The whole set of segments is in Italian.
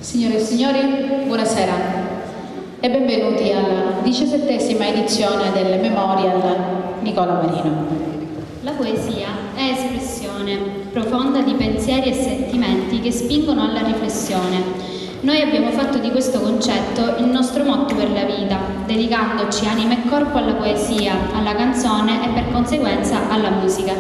Signore e signori, buonasera e benvenuti alla 17ª edizione del Memorial Nicola Marino. La poesia è espressione profonda di pensieri e sentimenti che spingono alla riflessione. Noi abbiamo fatto di questo concetto il nostro motto per la vita, dedicandoci anima e corpo alla poesia, alla canzone e per conseguenza alla musica.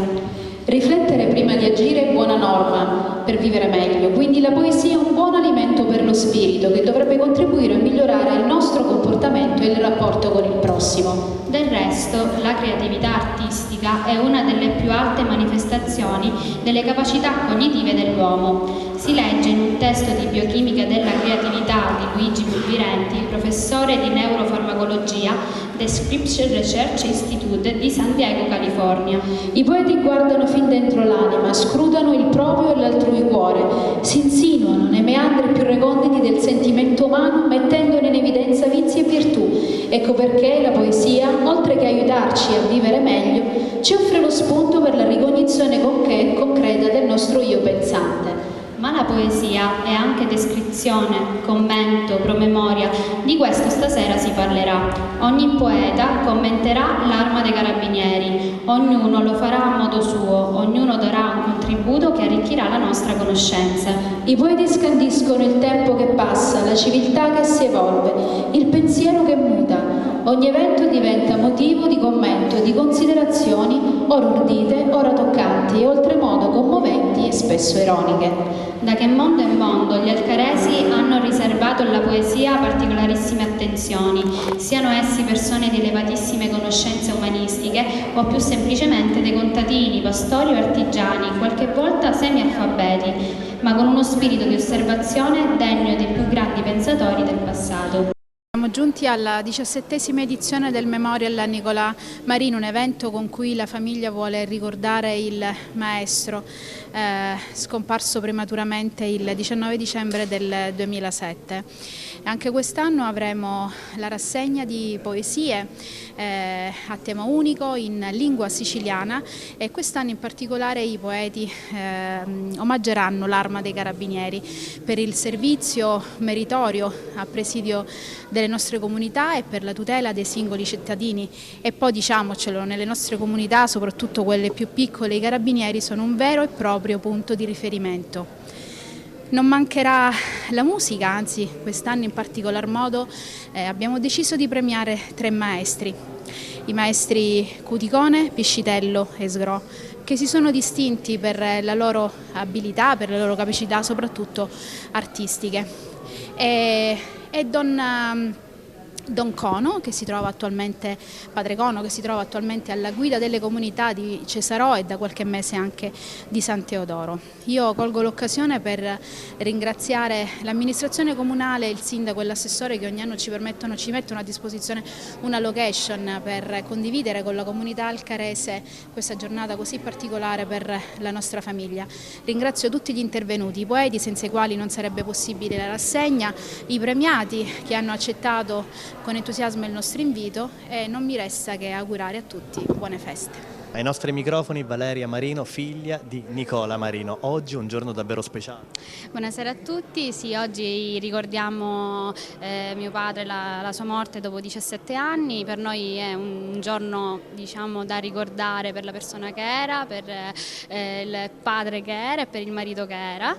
Riflettere prima di agire è buona norma per vivere meglio, quindi la poesia è un buon alimento per lo spirito che dovrebbe contribuire a migliorare il nostro comportamento e il rapporto con il prossimo. Del resto, la creatività artistica è una delle più alte manifestazioni delle capacità cognitive dell'uomo. Si legge in un testo di biochimica della creatività di Luigi Pulvirenti, professore di neurofarmacologia del Scripture Research Institute di San Diego, California. I poeti guardano fin dentro l'anima, scrutano il proprio e l'altrui cuore, si insinuano nei meandri più reconditi del sentimento umano, mettendone in evidenza vizi e virtù. Ecco perché la poesia, oltre che aiutarci a vivere meglio, ci offre lo spunto per la ricognizione concreta del nostro io pensante. Ma la poesia è anche descrizione, commento, promemoria. Di questo stasera si parlerà. Ogni poeta commenterà l'Arma dei Carabinieri. Ognuno lo farà a modo suo, ognuno darà un contributo che arricchirà la nostra conoscenza. I poeti scandiscono il tempo che passa, la civiltà che si evolve, il pensiero che muta. Ogni evento diventa motivo di commento e di considerazioni, ora urdite, ora toccanti e oltremodo commoventi e spesso ironiche. Da che mondo è mondo gli alcaresi hanno riservato alla poesia particolarissime attenzioni, siano essi persone di elevatissime conoscenze umanistiche o più semplicemente dei contadini, pastori o artigiani, qualche volta semi-alfabeti, ma con uno spirito di osservazione degno dei più grandi pensatori del passato. Siamo giunti alla 17ª edizione del Memorial Nicola Marino, un evento con cui la famiglia vuole ricordare il maestro scomparso prematuramente il 19 dicembre del 2007. Anche quest'anno avremo la rassegna di poesie a tema unico in lingua siciliana e quest'anno in particolare i poeti omaggeranno l'Arma dei Carabinieri per il servizio meritorio a presidio delle nostre comunità e per la tutela dei singoli cittadini. E poi diciamocelo, nelle nostre comunità, soprattutto quelle più piccole, i carabinieri sono un vero e proprio punto di riferimento. Non mancherà la musica, anzi quest'anno in particolar modo abbiamo deciso di premiare 3 maestri, i maestri Cuticone, Piscitello e Sgro, che si sono distinti per la loro abilità, per le loro capacità soprattutto artistiche. E Don Cono, che si trova attualmente, Padre Cono, che si trova attualmente alla guida delle comunità di Cesarò e da qualche mese anche di San Teodoro. Io colgo l'occasione per ringraziare l'amministrazione comunale, il sindaco e l'assessore che ogni anno ci mettono a disposizione una location per condividere con la comunità alcarese questa giornata così particolare per la nostra famiglia. Ringrazio tutti gli intervenuti, i poeti senza i quali non sarebbe possibile la rassegna, i premiati che hanno accettato con entusiasmo il nostro invito e non mi resta che augurare a tutti buone feste. Ai nostri microfoni Valeria Marino, figlia di Nicola Marino. Oggi è un giorno davvero speciale. Buonasera a tutti, sì, oggi ricordiamo mio padre, la sua morte dopo 17 anni. Per noi è un giorno, diciamo, da ricordare per la persona che era, per il padre che era e per il marito che era.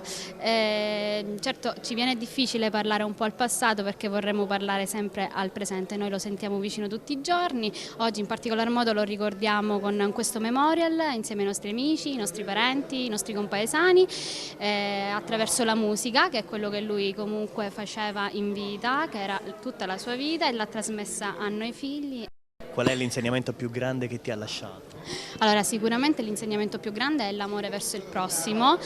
Certo ci viene difficile parlare un po' al passato perché vorremmo parlare sempre al presente, noi lo sentiamo vicino tutti i giorni. Oggi in particolar modo lo ricordiamo con questo memorial insieme ai nostri amici, i nostri parenti, i nostri compaesani, attraverso la musica, che è quello che lui comunque faceva in vita, che era tutta la sua vita e l'ha trasmessa a noi figli. Qual è l'insegnamento più grande che ti ha lasciato? Allora, sicuramente l'insegnamento più grande è l'amore verso il prossimo,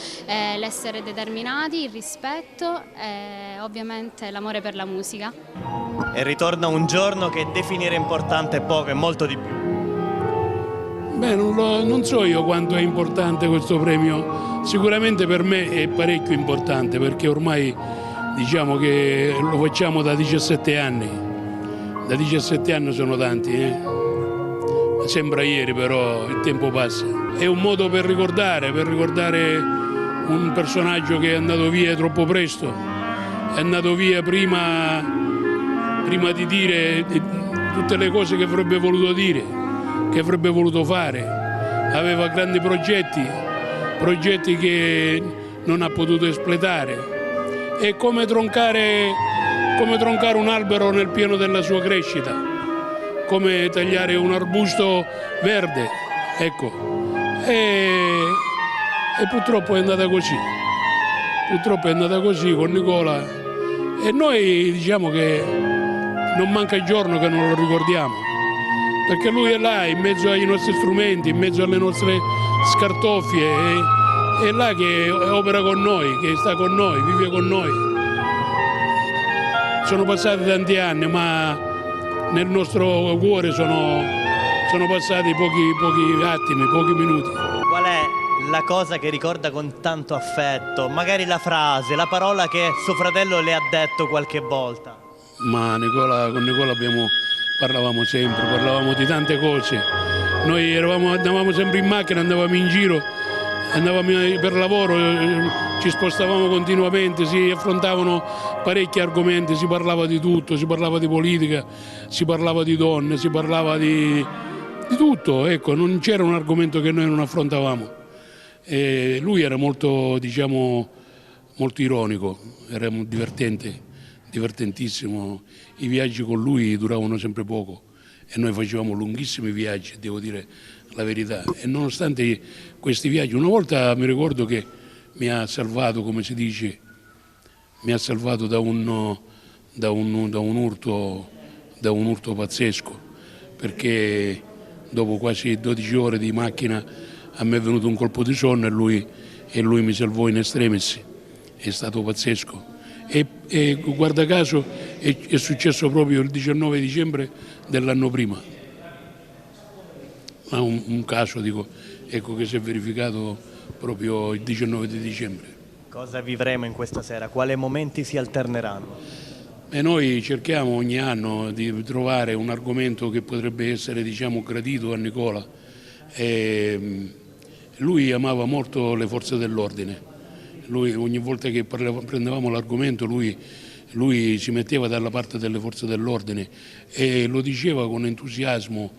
l'essere determinati, il rispetto e ovviamente l'amore per la musica. E ritorna un giorno che definire importante è poco e molto di più. Beh, non so io quanto è importante questo premio, sicuramente per me è parecchio importante perché ormai diciamo che lo facciamo da 17 anni, da 17 anni sono tanti, sembra ieri però il tempo passa. È un modo per ricordare un personaggio che è andato via troppo presto è andato via prima di dire tutte le cose che avrebbe voluto dire, che avrebbe voluto fare. Aveva grandi progetti che non ha potuto espletare. È come troncare un albero nel pieno della sua crescita, come tagliare un arbusto verde, ecco. E purtroppo è andata così. Purtroppo è andata così con Nicola e noi diciamo che non manca giorno che non lo ricordiamo, perché lui è là in mezzo ai nostri strumenti, in mezzo alle nostre scartoffie, è là che opera con noi, che sta con noi, vive con noi. Sono passati tanti anni, ma nel nostro cuore sono passati pochi attimi, pochi minuti. Qual è la cosa che ricorda con tanto affetto? Magari la frase, la parola che suo fratello le ha detto qualche volta. Ma con Nicola parlavamo sempre, parlavamo di tante cose. Noi andavamo sempre in macchina, andavamo in giro, andavamo per lavoro, ci spostavamo continuamente, si affrontavano parecchi argomenti, si parlava di tutto, si parlava di politica, si parlava di donne, si parlava di tutto, ecco, non c'era un argomento che noi non affrontavamo. E lui era molto, diciamo, molto ironico, era divertentissimo. I viaggi con lui duravano sempre poco e noi facevamo lunghissimi viaggi, devo dire la verità. E nonostante questi viaggi, una volta mi ricordo che mi ha salvato, come si dice, mi ha salvato da un urto pazzesco, perché dopo quasi 12 ore di macchina a me è venuto un colpo di sonno e lui mi salvò in extremis. È stato pazzesco. E guarda caso è successo proprio il 19 dicembre dell'anno prima. Ma un caso, dico, ecco, che si è verificato proprio il 19 di dicembre. Cosa vivremo in questa sera? Quali momenti si alterneranno? E noi cerchiamo ogni anno di trovare un argomento che potrebbe essere, diciamo, gradito a Nicola. Lui amava molto le forze dell'ordine. Lui, ogni volta che prendevamo l'argomento, lui si metteva dalla parte delle forze dell'ordine e lo diceva con entusiasmo,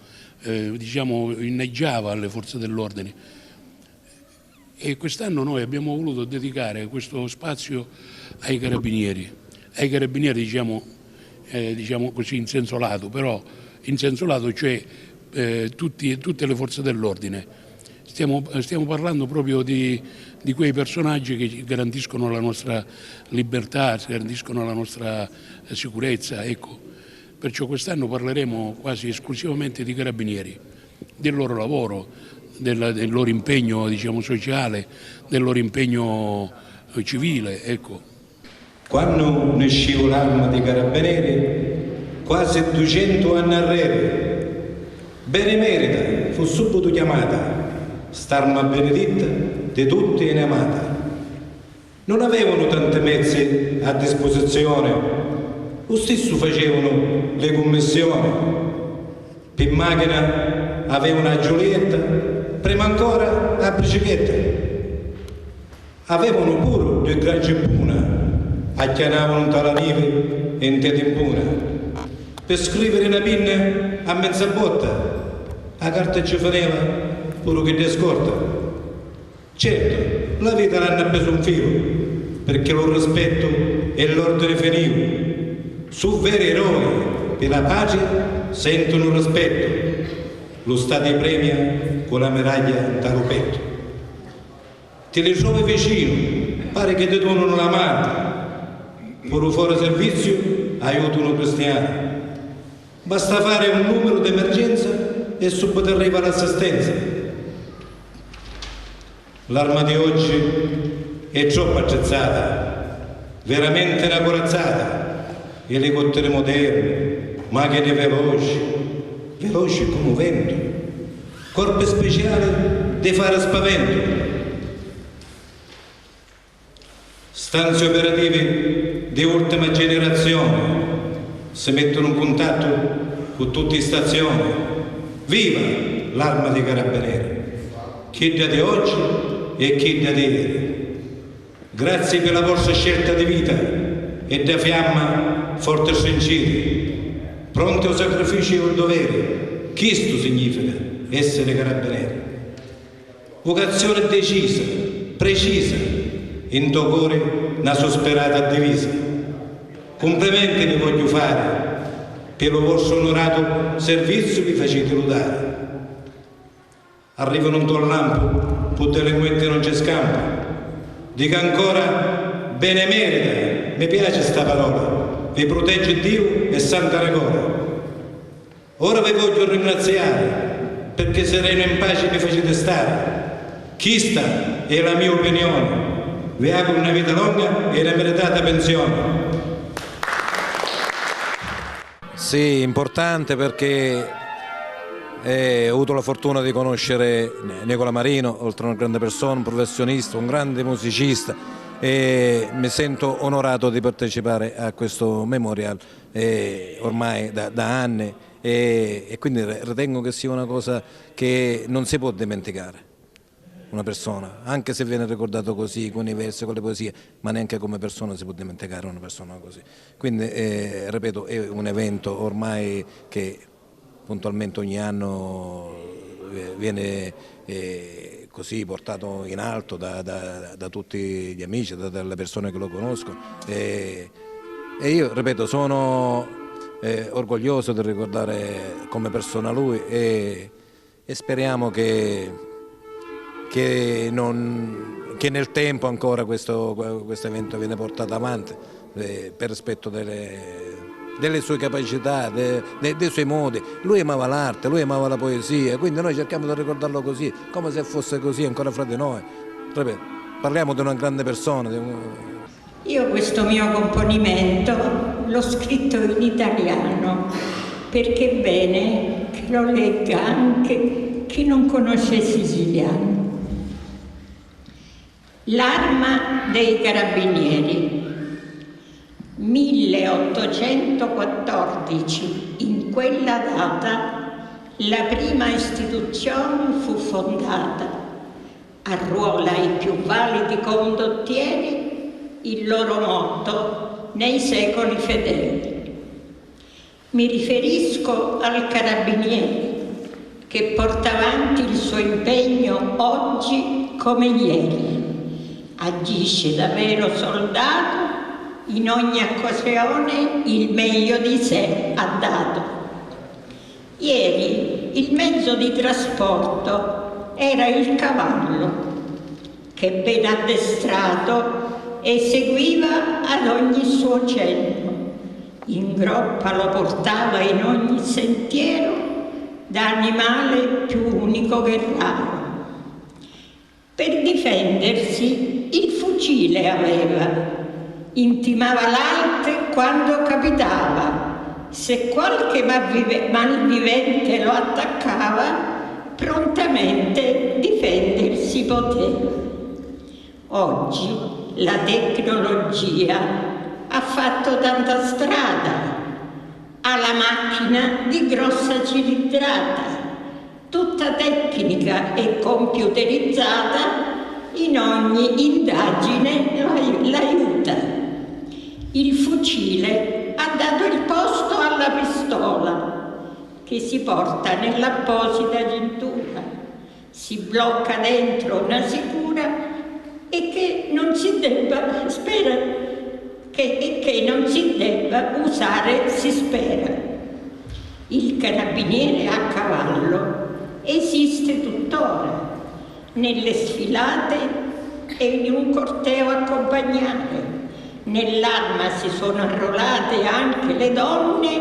diciamo, inneggiava alle forze dell'ordine. E quest'anno noi abbiamo voluto dedicare questo spazio ai carabinieri, diciamo così in senso lato, però in senso lato, cioè tutte le forze dell'ordine. Stiamo parlando proprio di quei personaggi che garantiscono la nostra libertà, garantiscono la nostra sicurezza, ecco. Perciò quest'anno parleremo quasi esclusivamente di carabinieri, del loro lavoro, del loro impegno, diciamo, sociale, del loro impegno civile, ecco. Quando nascivo l'Arma dei Carabinieri, quasi 200 anni arredo, benemerita fu subito chiamata, st'arma benedetta di tutti e amata. Non avevano tanti mezzi a disposizione, lo stesso facevano le commissioni. Per macchina avevano una Giulietta, prima ancora la bicicletta. Avevano pure due grandi puna, acchianavano un talanive e un tetimpuna. Per scrivere una pinna a mezza botta, la carta ci faceva pure che ti scorta. Certo, la vita l'hanno preso un filo, perché lo rispetto e l'ordine finivo. Su veri eroi per la pace sentono rispetto. Lo Stato premia con la medaglia da petto. Te li trovi vicino, pare che ti donano la mano. Pure fuori servizio aiutano cristiani. Basta fare un numero d'emergenza e subito arriva l'assistenza. L'arma di oggi è troppo attrezzata, veramente una corazzata. Elicotteri moderni, macchine veloci come un vento, corpi speciali di fare spavento. Stanze operative di ultima generazione si mettono in contatto con tutte le stazioni. Viva l'Arma dei Carabinieri, chi da di oggi e chi da di ieri. Grazie per la vostra scelta di vita, e da fiamma forte sentire, pronti al sacrificio e al dovere. Questo significa essere carabinieri. Vocazione decisa, precisa, in tuo cuore una sosperata divisa. Complimenti vi voglio fare per il vostro onorato servizio vi facete lodare. Arrivano un tuo lampo, pur delinquenti non c'è scampo. Dica ancora benemerita, mi piace sta parola, vi protegge Dio e Santa Nicola. Ora vi voglio ringraziare perché sereno e in pace mi facete stare. Questa è la mia opinione. Vi auguro una vita lunga e una meritata pensione. Sì, importante perché ho avuto la fortuna di conoscere Nicola Marino, oltre a una grande persona, un professionista, un grande musicista, e mi sento onorato di partecipare a questo memorial ormai da anni e quindi ritengo che sia una cosa che non si può dimenticare. Una persona, anche se viene ricordato così, con i versi, con le poesie, ma neanche come persona si può dimenticare una persona così. Quindi, ripeto, è un evento ormai che puntualmente ogni anno viene così portato in alto da tutti gli amici, dalle persone che lo conoscono. E io, ripeto, sono orgoglioso di ricordare come persona lui e speriamo che nel tempo ancora questo evento viene portato avanti per rispetto delle sue capacità, dei suoi modi. Lui amava l'arte, lui amava la poesia, quindi noi cerchiamo di ricordarlo così, come se fosse così ancora fra di noi. Ripeto, parliamo di una grande persona. Io questo mio componimento l'ho scritto in italiano perché è bene che lo legga anche chi non conosce il siciliano. L'Arma dei Carabinieri, 1814, in quella data la prima istituzione fu fondata, arruola i più validi condottieri, il loro motto nei secoli fedeli. Mi riferisco al Carabinieri che porta avanti il suo impegno oggi come ieri. Agisce da vero soldato, in ogni occasione il meglio di sé ha dato. Ieri il mezzo di trasporto era il cavallo, che ben addestrato eseguiva ad ogni suo cenno. In groppa lo portava in ogni sentiero, da animale più unico che raro. Per difendersi il fucile aveva, intimava l'arte quando capitava, se qualche malvivente lo attaccava, prontamente difendersi poteva. Oggi la tecnologia ha fatto tanta strada, ha la macchina di grossa cilindrata, tutta tecnica e computerizzata, in ogni indagine l'aiuta. Il fucile ha dato il posto alla pistola, che si porta nell'apposita cintura, si blocca dentro una sicura e che non si debba usare, si spera. Il carabiniere a cavallo esiste tuttora, nelle sfilate e in un corteo accompagnare. Nell'Arma si sono arruolate anche le donne,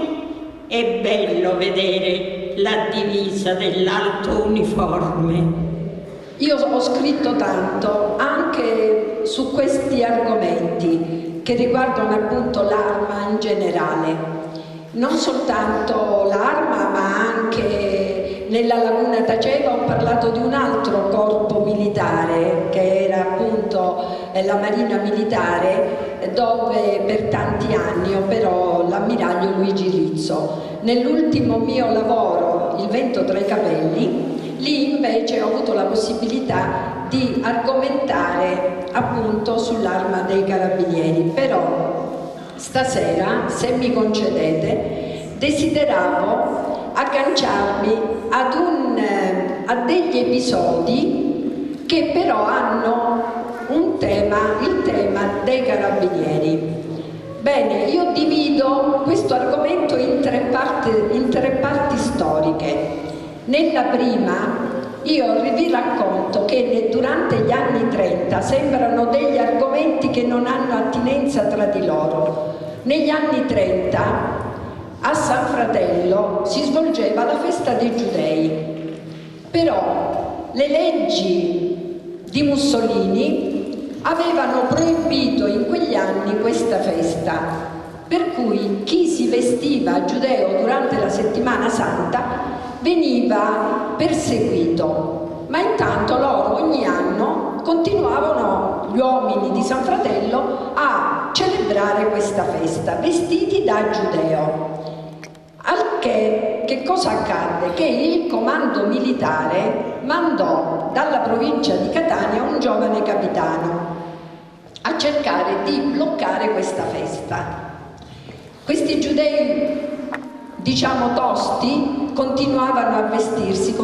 è bello vedere la divisa dell'alto uniforme. Io ho scritto tanto anche su questi argomenti che riguardano appunto l'Arma in generale, non soltanto l'Arma ma anche nella Laguna Taceva ho parlato di un altro corpo militare che era appunto la Marina Militare, dove per tanti anni operò l'ammiraglio Luigi Rizzo. Nell'ultimo mio lavoro, Il vento tra i capelli, lì invece ho avuto la possibilità di argomentare appunto sull'Arma dei Carabinieri, però stasera, se mi concedete, desideravo agganciarmi a degli episodi che però hanno il tema dei carabinieri. Bene, io divido questo argomento in tre parti storiche. Nella prima io vi racconto che durante gli anni 30 sembrano degli argomenti che non hanno attinenza tra di loro. Negli anni 30 a San Fratello si svolgeva la festa dei Giudei, però le leggi di Mussolini avevano proibito in quegli anni questa festa, per cui chi si vestiva giudeo durante la settimana santa veniva perseguito, ma intanto loro ogni anno continuavano, gli uomini di San Fratello, a celebrare questa festa vestiti da giudeo. Al che cosa accadde? Che il comando militare mandò dalla provincia di Catania un giovane capitano a cercare di bloccare questa festa. Questi giudei, diciamo tosti, continuarono a vestirsi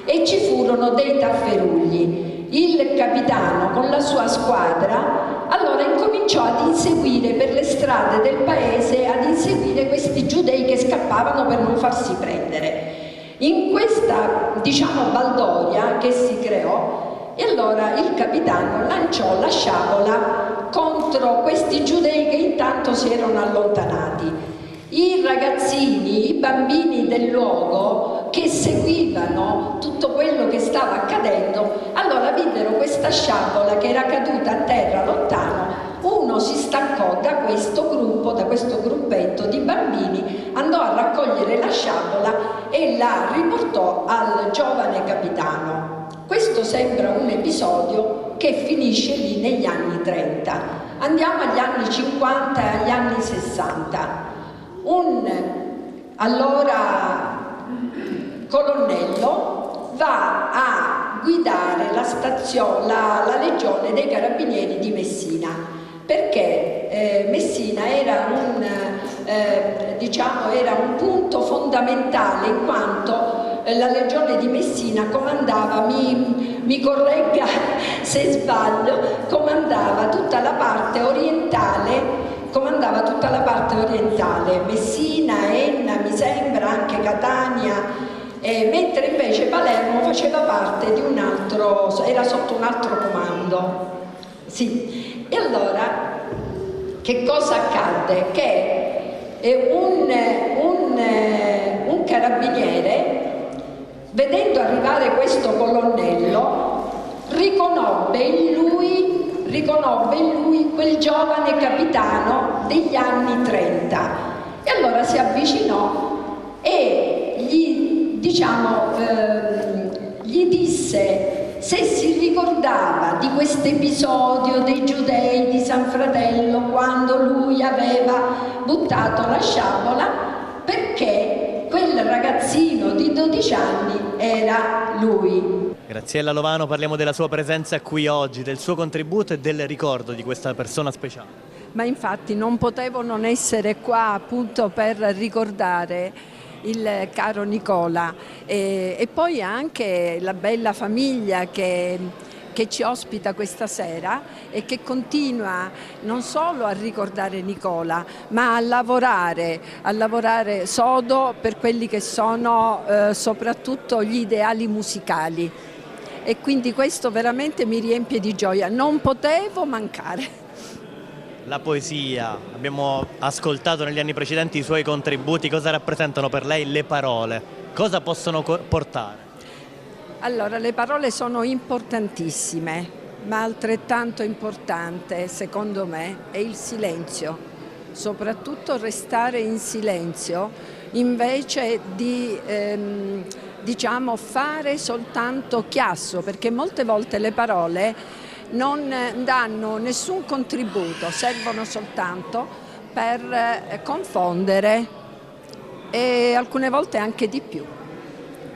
e ci furono dei tafferugli. Il capitano con la sua squadra allora incominciò ad inseguire per le strade del paese, ad inseguire questi giudei che scappavano per non farsi prendere. In questa, diciamo, baldoria che si creò, e allora il capitano lanciò la sciabola contro questi giudei che intanto si erano allontanati. I ragazzini, i bambini del luogo che seguivano tutto quello che stava accadendo, allora videro questa sciabola che era caduta a terra lontano. Uno si staccò da questo gruppetto di bambini, andò a raccogliere la sciabola e la riportò al giovane capitano. Questo sembra un episodio che finisce lì negli anni 30. Andiamo agli anni 50 e agli anni 60. Allora colonnello va a guidare la legione dei carabinieri di Messina, perché Messina era un punto fondamentale, in quanto la legione di Messina comandava, mi corregga se sbaglio, comandava tutta la parte orientale, Messina, Enna, mi sembra anche Catania, mentre invece Palermo faceva parte di era sotto un altro comando. Sì. E allora che cosa accadde? Che un carabiniere, vedendo arrivare questo colonnello, riconobbe in lui quel giovane capitano degli anni 30, e allora si avvicinò e gli disse se si ricordava di questo episodio dei giudei di San Fratello, quando lui aveva buttato la sciabola, perché quel ragazzino di 12 anni era lui. Graziella Lovano, parliamo della sua presenza qui oggi, del suo contributo e del ricordo di questa persona speciale. Ma infatti non potevo non essere qua appunto per ricordare il caro Nicola e poi anche la bella famiglia che ci ospita questa sera e che continua non solo a ricordare Nicola, ma a lavorare sodo per quelli che sono soprattutto gli ideali musicali. E quindi questo veramente mi riempie di gioia, non potevo mancare. La poesia, abbiamo ascoltato negli anni precedenti i suoi contributi, cosa rappresentano per lei le parole? Cosa possono portare? Allora, le parole sono importantissime, ma altrettanto importante, secondo me, è il silenzio. Soprattutto restare in silenzio invece di fare soltanto chiasso, perché molte volte le parole non danno nessun contributo, servono soltanto per confondere e alcune volte anche di più,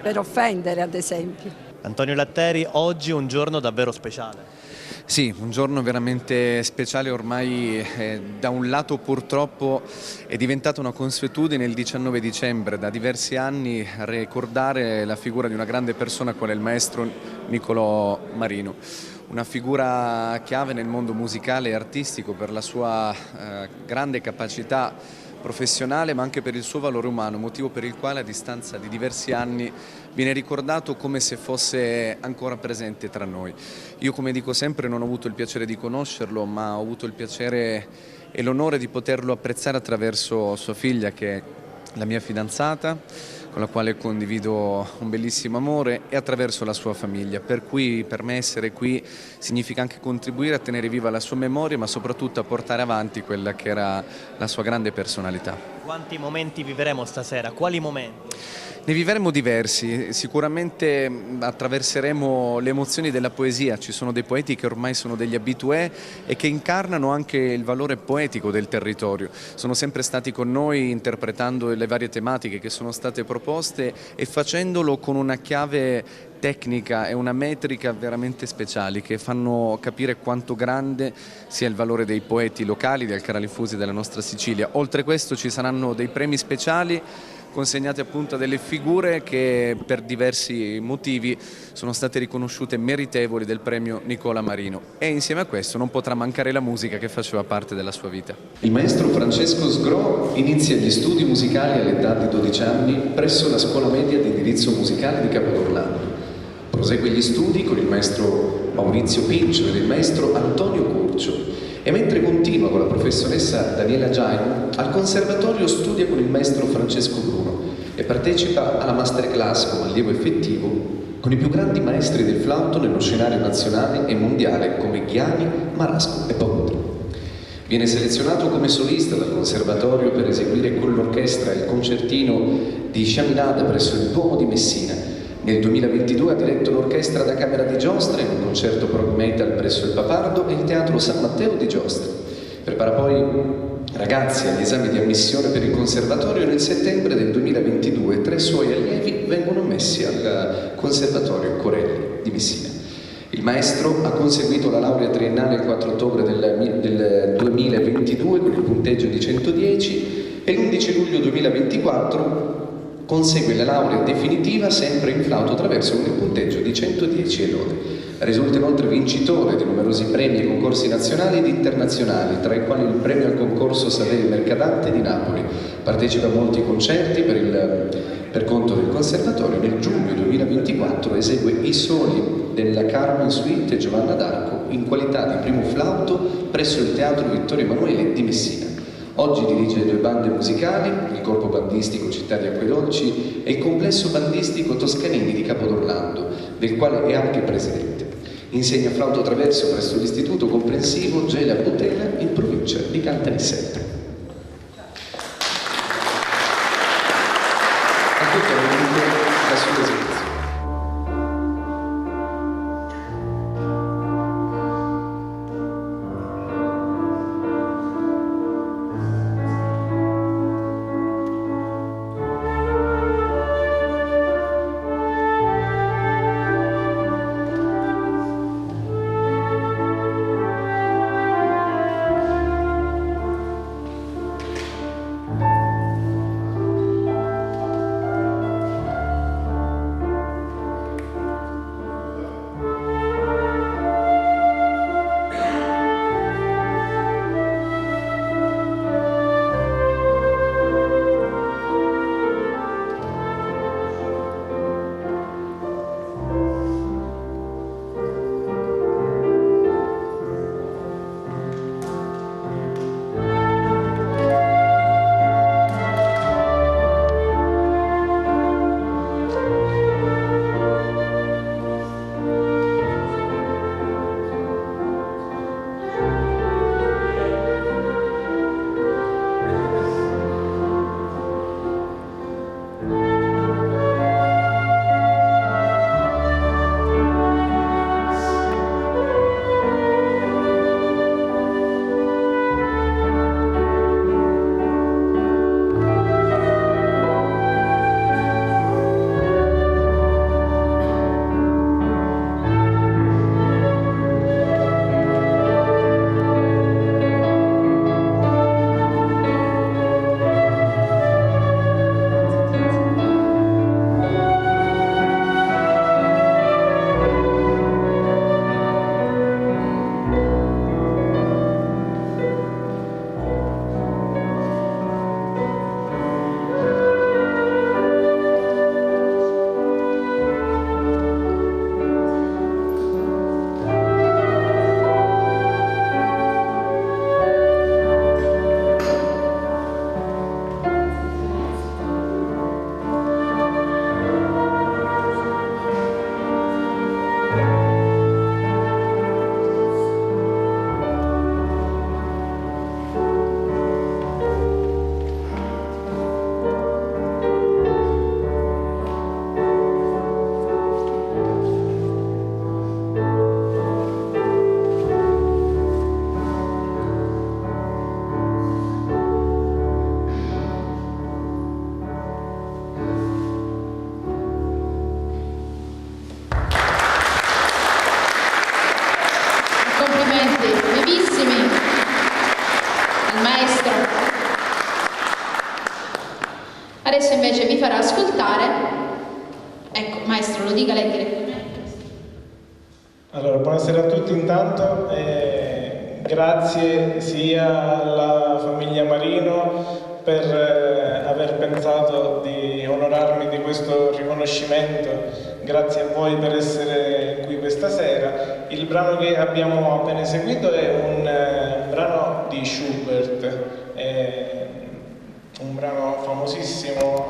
per offendere ad esempio. Antonio Latteri, oggi è un giorno davvero speciale. Sì, un giorno veramente speciale, ormai da un lato purtroppo è diventata una consuetudine il 19 dicembre, da diversi anni ricordare la figura di una grande persona quale il maestro Niccolò Marino. Una figura chiave nel mondo musicale e artistico per la sua grande capacità professionale, ma anche per il suo valore umano, motivo per il quale a distanza di diversi anni viene ricordato come se fosse ancora presente tra noi. Io, come dico sempre, non ho avuto il piacere di conoscerlo, ma ho avuto il piacere e l'onore di poterlo apprezzare attraverso sua figlia, che è la mia fidanzata, con la quale condivido un bellissimo amore, e attraverso la sua famiglia, per cui per me essere qui significa anche contribuire a tenere viva la sua memoria, ma soprattutto a portare avanti quella che era la sua grande personalità. Quanti momenti vivremo stasera? Quali momenti? Ne vivremo diversi, sicuramente attraverseremo le emozioni della poesia. Ci sono dei poeti che ormai sono degli habitué e che incarnano anche il valore poetico del territorio. Sono sempre stati con noi interpretando le varie tematiche che sono state proposte e facendolo con una chiave tecnica e una metrica veramente speciali che fanno capire quanto grande sia il valore dei poeti locali, del Caralifusi della nostra Sicilia. Oltre a questo ci saranno dei premi speciali consegnati appunto a delle figure che per diversi motivi sono state riconosciute meritevoli del premio Niccolò Marino, e insieme a questo non potrà mancare la musica che faceva parte della sua vita. Il maestro Francesco Sgro inizia gli studi musicali all'età di 12 anni presso la scuola media di indirizzo musicale di Capodorlando. Prosegue gli studi con il maestro Maurizio Pincio ed il maestro Antonio Curcio, e mentre continua con la professoressa Daniela Giaino, al conservatorio studia con il maestro Francesco Bruno e partecipa alla masterclass come allievo effettivo con i più grandi maestri del flauto nello scenario nazionale e mondiale come Ghiani, Marasco e Pavotri. Viene selezionato come solista dal conservatorio per eseguire con l'orchestra il concertino di Chaminade presso il Duomo di Messina. Nel 2022 ha diretto l'orchestra da Camera di Giostra in un concerto prog metal presso il Papardo e il Teatro San Matteo di Giostra. Prepara poi ragazzi agli esami di ammissione per il conservatorio e nel settembre del 2022 3 suoi allievi vengono ammessi al Conservatorio Corelli di Messina. Il maestro ha conseguito la laurea triennale il 4 ottobre del 2022 con il punteggio di 110 e l'11 luglio 2024 consegue la laurea definitiva sempre in flauto traverso con il punteggio di 110 e lode. Risulta inoltre vincitore di numerosi premi e concorsi nazionali ed internazionali, tra i quali il premio al concorso Saverio Mercadante di Napoli. Partecipa a molti concerti per conto del conservatorio. Nel giugno 2024 esegue i soli della Carmen Suite Giovanna d'Arco in qualità di primo flauto presso il Teatro Vittorio Emanuele di Messina. Oggi dirige 2 bande musicali, il corpo bandistico Città di Acquedolci e il complesso bandistico Toscanini di Capodorlando, del quale è anche presidente. Insegna flauto traverso presso l'istituto comprensivo Gela Butela in provincia di Caltanissetta. Attualmente la sua esecuzione. al maestro. Adesso invece vi farà ascoltare, ecco maestro, lo dica lei direttamente. Allora, buonasera a tutti intanto, grazie sia alla famiglia Marino per aver pensato di onorarmi di questo riconoscimento, grazie a voi per essere qui questa sera. Il brano che abbiamo appena eseguito è un brano di Schubert, un brano famosissimo,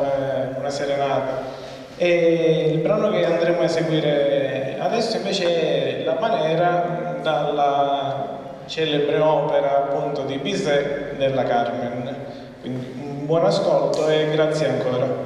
una serenata. E il brano che andremo a eseguire adesso invece è La Panera, dalla celebre opera appunto di Bizet della Carmen. Quindi un buon ascolto e grazie ancora.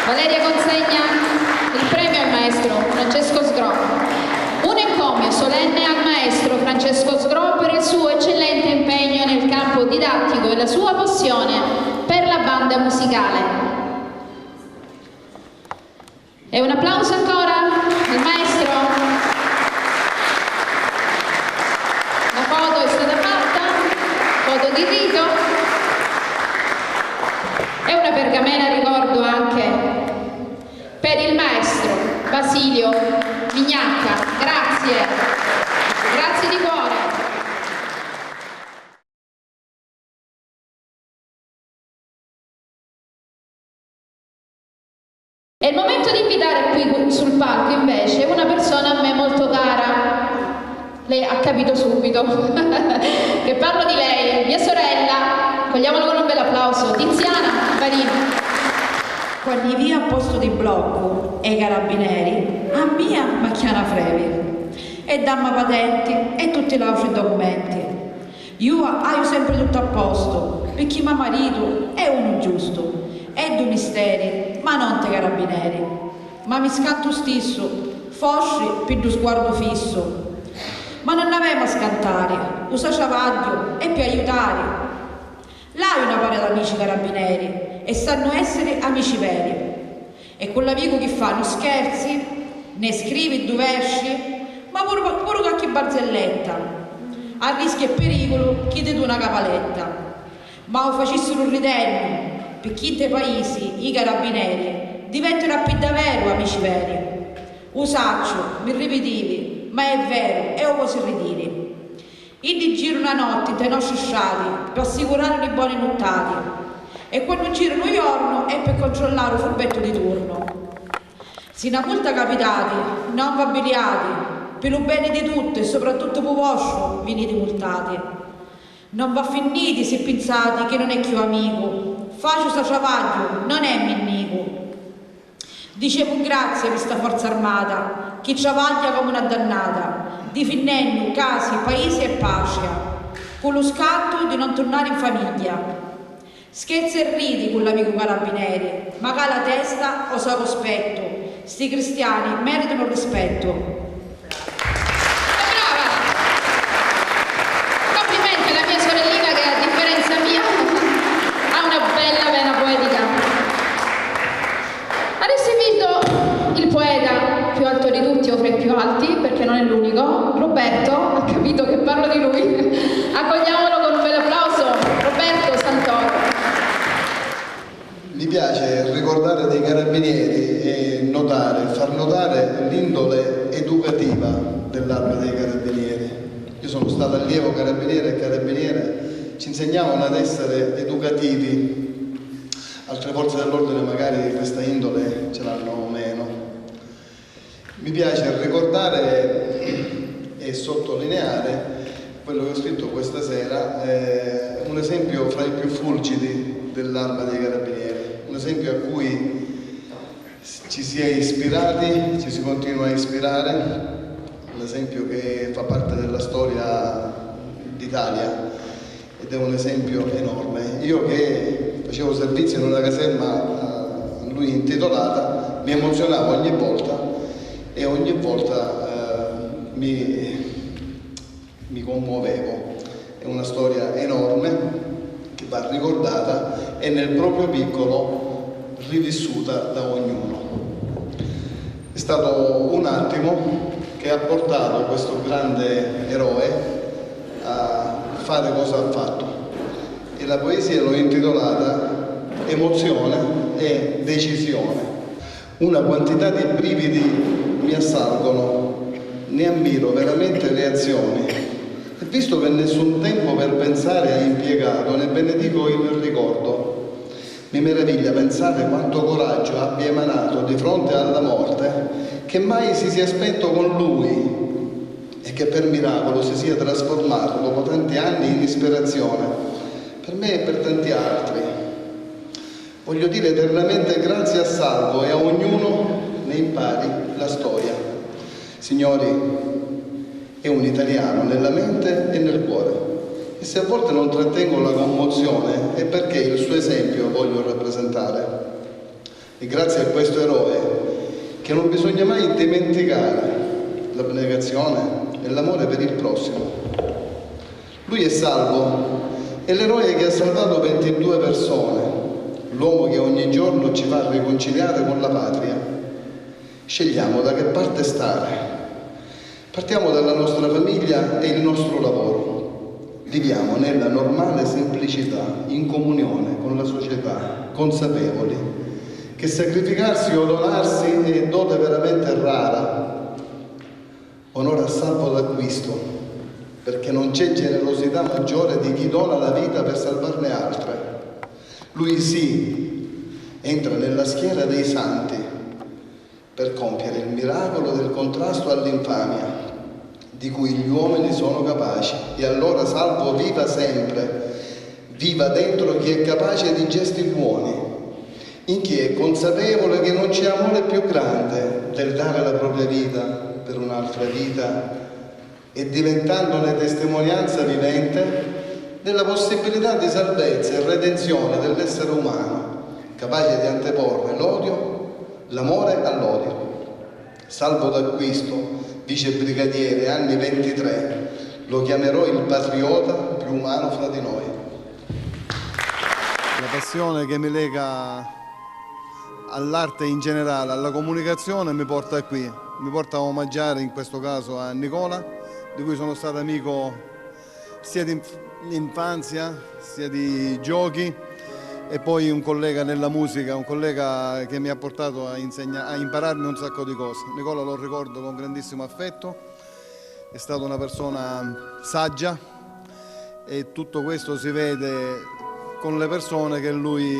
Valeria consegna il premio al maestro Francesco Sgro. Un encomio solenne al maestro Francesco Sgro per il suo eccellente impegno nel campo didattico e la sua passione per la banda musicale. E un applauso ancora al maestro. La foto è stata fatta, foto di rito. E una pergamena ricordo anche per il maestro Basilio Mignacca. Grazie, grazie di cuore. È il momento di invitare qui sul palco invece una persona a me molto cara. Lei ha capito subito che parlo di lei, mia sorella. Cogliamolo con un bel applauso, Tiziana Marino. Quando via a posto di blocco e i carabinieri, a mia macchiana frevi e damma patenti e tutti gli altri documenti. Io ho sempre tutto a posto, perché mio marito è uno giusto, è due misteri, ma non te carabinieri. Ma mi scatto stesso, forse per lo sguardo fisso. Ma non aveva a scantare, usa ciavaglio e per aiutare. Là è una pare d'amici carabinieri e sanno essere amici veri. E con l'amico che fanno scherzi, ne scrive due versi, ma pure qualche barzelletta. A rischio e pericolo chi te una capaletta. Ma lo facessero ridendo, per chi dei paesi, i carabinieri, diventano più davvero amici veri. Usaccio, mi ripetivi, ma è vero, e lo posso ridire. Indi giro una notte dai nostri strati per assicurare i buoni nottati e quando giro un giorno è per controllare il furbetto di turno. Si una volta capitati, non vabiliati, per il bene di tutti e soprattutto per vostro venite multati. Non va finiti se pensate che non è più amico, faccio sta travaglio, non è minnico. Dicevo grazie a questa forza armata che travaglia come una dannata, difendendo casi, paesi e pace, con lo scatto di non tornare in famiglia. Scherzi e ridi con l'amico Carabinieri, ma che la testa o sa cospetto. Sti cristiani meritano rispetto. Brava! Complimenti alla mia sorellina che a differenza mia ha una bella vena poetica. Adesso invito il poeta più alto di tutti o fra i più alti, perché non è l'unico, Roberto, ha capito che parlo di lui. Accogliamolo con un bel applauso, Roberto Santoro. Mi piace ricordare dei carabinieri e far notare l'indole educativa dell'Arma dei Carabinieri. Io sono stato allievo carabiniere e carabiniere, ci insegnavano ad essere educativi. Altre forze dell'ordine magari questa indole ce l'hanno meno. Mi piace ricordare e sottolineare quello che ho scritto questa sera, un esempio fra i più fulgidi dell'Arma dei Carabinieri, un esempio a cui ci si è ispirati, ci si continua a ispirare, un esempio che fa parte della storia d'Italia ed è un esempio enorme. Io che facevo servizio in una caserma a lui intitolata, mi emozionavo ogni volta e ogni volta mi commuovevo. È una storia enorme che va ricordata e nel proprio piccolo rivissuta da ognuno. È stato un attimo che ha portato questo grande eroe a fare cosa ha fatto e la poesia l'ho intitolata Emozione e Decisione. Una quantità di brividi mi assalgono, ne ammiro veramente le azioni e visto che nessun tempo per pensare ha impiegato, ne benedico il ricordo. Mi meraviglia pensare quanto coraggio abbia emanato di fronte alla morte, che mai si sia spento con lui e che per miracolo si sia trasformato dopo tanti anni in ispirazione, per me e per tanti altri. Voglio dire eternamente grazie a Salvo e a ognuno ne impari la storia. Signori, è un italiano nella mente e nel cuore. E se a volte non trattengo la commozione è perché il suo esempio voglio rappresentare. E grazie a questo eroe che non bisogna mai dimenticare l'abnegazione e l'amore per il prossimo. Lui è Salvo, è l'eroe che ha salvato 22 persone, l'uomo che ogni giorno ci fa riconciliare con la patria. Scegliamo da che parte stare. Partiamo dalla nostra famiglia e il nostro lavoro. Viviamo nella normale semplicità, in comunione con la società, consapevoli che sacrificarsi o donarsi è dote veramente rara. Onore a Salvo d'acquisto, perché non c'è generosità maggiore di chi dona la vita per salvarne altre. Lui sì, entra nella schiera dei santi per compiere il miracolo del contrasto all'infamia di cui gli uomini sono capaci. E allora Salvo viva sempre, viva dentro chi è capace di gesti buoni, in chi è consapevole che non c'è amore più grande del dare la propria vita per un'altra vita e diventandone testimonianza vivente della possibilità di salvezza e redenzione dell'essere umano, capace di anteporre l'odio, l'amore all'odio. Salvo d'acquisto, vice brigadiere, anni 23, lo chiamerò il patriota più umano fra di noi. La passione che mi lega all'arte in generale, alla comunicazione, mi porta qui, mi porta a omaggiare in questo caso a Nicola, di cui sono stato amico sia di infanzia sia di giochi, e poi un collega nella musica, un collega che mi ha portato a impararmi un sacco di cose. Nicola lo ricordo con grandissimo affetto, è stata una persona saggia e tutto questo si vede con le persone che lui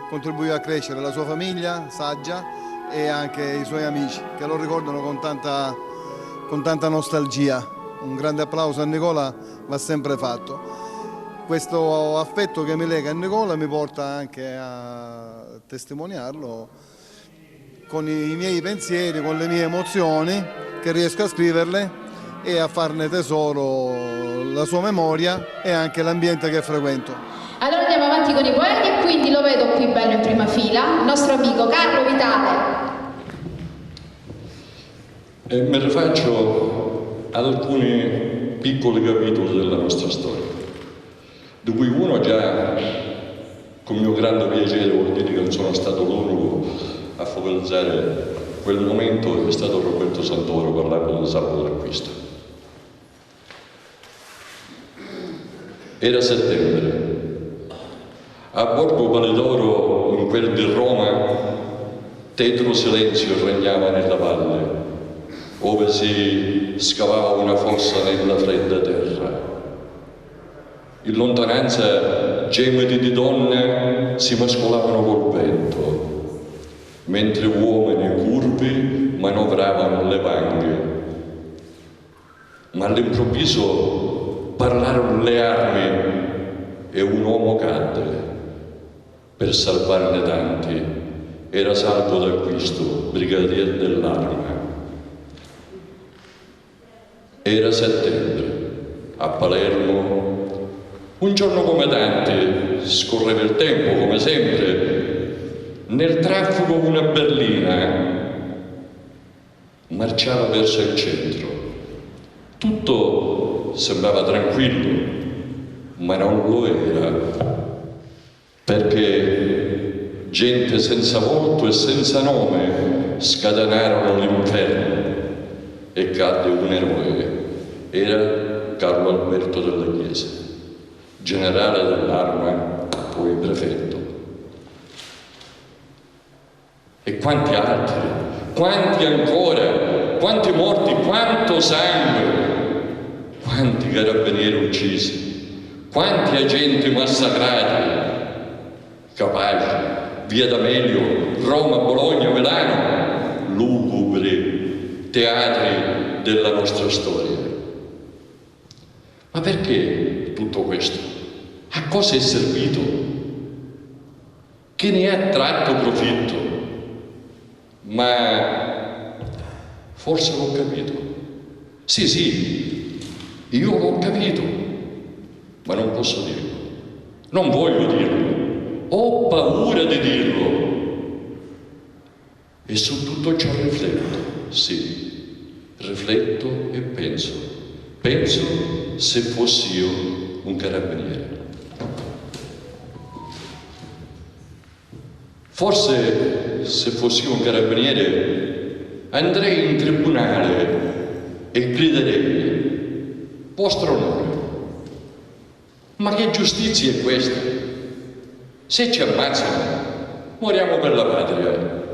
contribuì a crescere, la sua famiglia saggia e anche i suoi amici che lo ricordano con tanta nostalgia. Un grande applauso a Nicola va sempre fatto. Questo affetto che mi lega a Nicola mi porta anche a testimoniarlo con i miei pensieri, con le mie emozioni, che riesco a scriverle e a farne tesoro la sua memoria e anche l'ambiente che frequento. Allora andiamo avanti avanti con i poeti e quindi lo vedo qui bello in prima fila, il nostro amico Carlo Vitale. Mi rifaccio ad alcuni piccoli capitoli della nostra storia, di cui uno già, con mio grande piacere, vuol dire che sono stato l'unico a focalizzare quel momento, è stato Roberto Santoro parlando del sabato d'acquisto. Era settembre. A Borgo Validoro, in quel di Roma, tetro silenzio regnava nella valle, ove si scavava una fossa nella fredda terra. In lontananza gemiti di donne si mescolavano col vento, mentre uomini curvi manovravano le vanghe. Ma all'improvviso parlarono le armi e un uomo cadde. Per salvarne tanti era Salvo d'Acquisto, brigadiere dell'arma. Era settembre, a Palermo, un giorno come tanti, scorreva il tempo come sempre. Nel traffico una berlina marciava verso il centro. Tutto sembrava tranquillo, ma non lo era, perché gente senza volto e senza nome scatenarono l'inferno e cadde un eroe. Era Carlo Alberto della Chiesa, generale dell'arma, poi prefetto. E quanti altri, quanti ancora, quanti morti, quanto sangue, quanti carabinieri uccisi, quanti agenti massacrati, Capaci, Via D'Amelio, Roma, Bologna, Milano, lugubri teatri della nostra storia. Ma perché tutto questo? A cosa è servito? Chi ne ha tratto profitto? Ma forse l'ho capito. Sì, io l'ho capito, ma non posso dirlo. Non voglio dirlo. Ho paura di dirlo. E su tutto ciò rifletto, sì, rifletto e penso. Penso se fossi io un carabiniere. Forse se fossi io un carabiniere andrei in tribunale e griderei: vostro onore, ma che giustizia è questa? Se ci ammazzano, moriamo per la patria.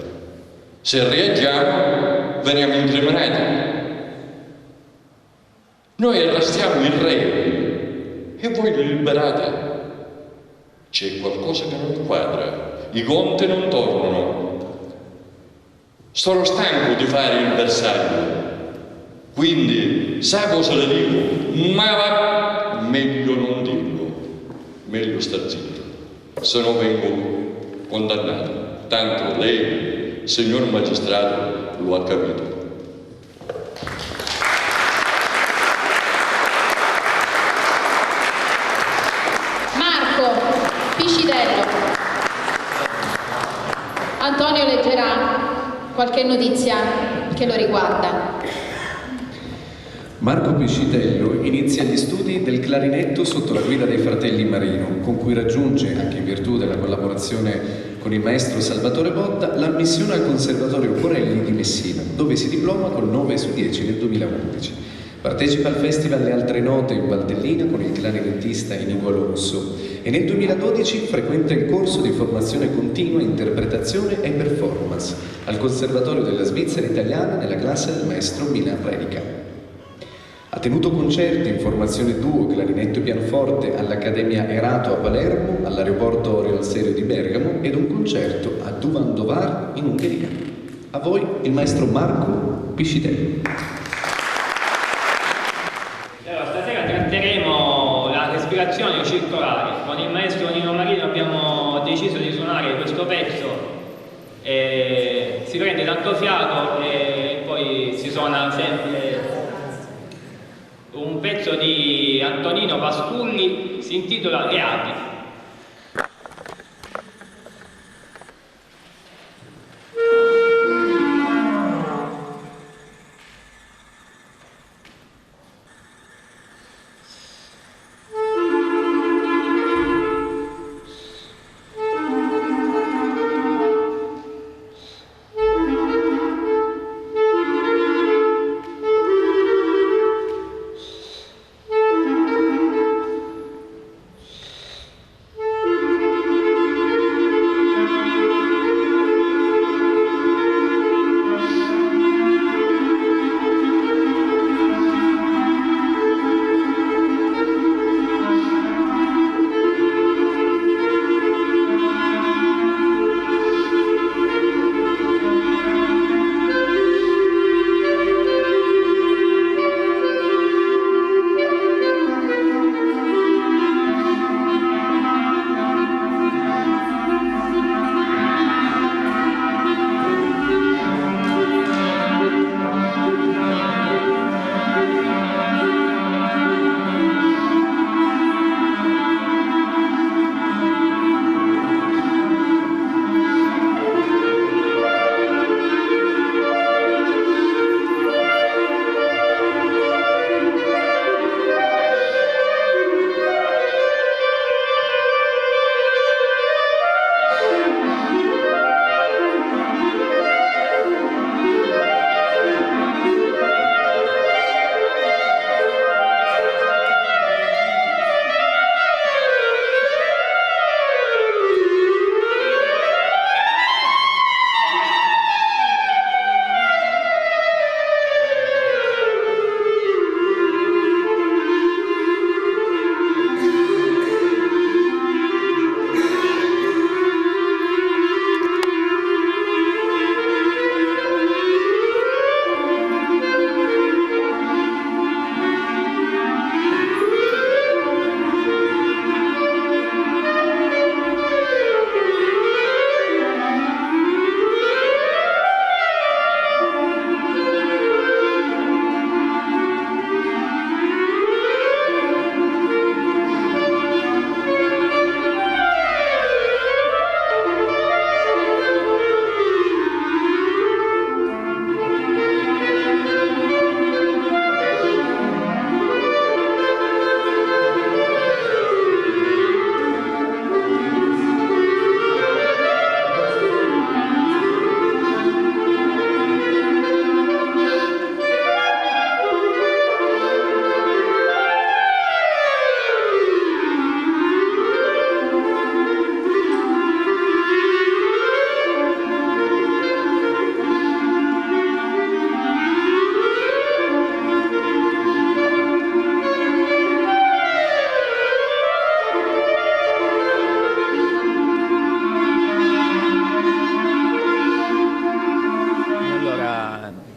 Se reagiamo, veniamo incriminati. Noi arrestiamo il re e voi li liberate. C'è qualcosa che non quadra. I conti non tornano. Sono stanco di fare il bersaglio. Quindi, sa cosa le dico? Ma meglio non dirlo. Meglio star zitto. Se no vengo condannato. Tanto lei, signor magistrato, lo ha capito. Marco Piscitello. Antonio leggerà qualche notizia che lo riguarda. Marco Piscitello inizia gli studi del clarinetto sotto la guida dei fratelli Marino, con cui raggiunge, anche in virtù della collaborazione con il maestro Salvatore Botta, l'ammissione al Conservatorio Corelli di Messina, dove si diploma con 9 su 10 nel 2011. Partecipa al Festival Le Altre Note in Valtellina con il clarinettista Inigo Alonso e nel 2012 frequenta il corso di formazione continua interpretazione e performance al Conservatorio della Svizzera Italiana nella classe del maestro Milan Redica. Ha tenuto concerti in formazione duo clarinetto e pianoforte all'Accademia Erato a Palermo, all'aeroporto Real Serio di Bergamo ed un concerto a Duvandovar in Ungheria. A voi il maestro Marco Piscitello. Allora, stasera tratteremo la respirazione circolare. Con il maestro Nino Marino abbiamo deciso di suonare questo pezzo. Si prende tanto fiato e poi si suona sempre. Un pezzo di Antonino Pastulli si intitola Le api.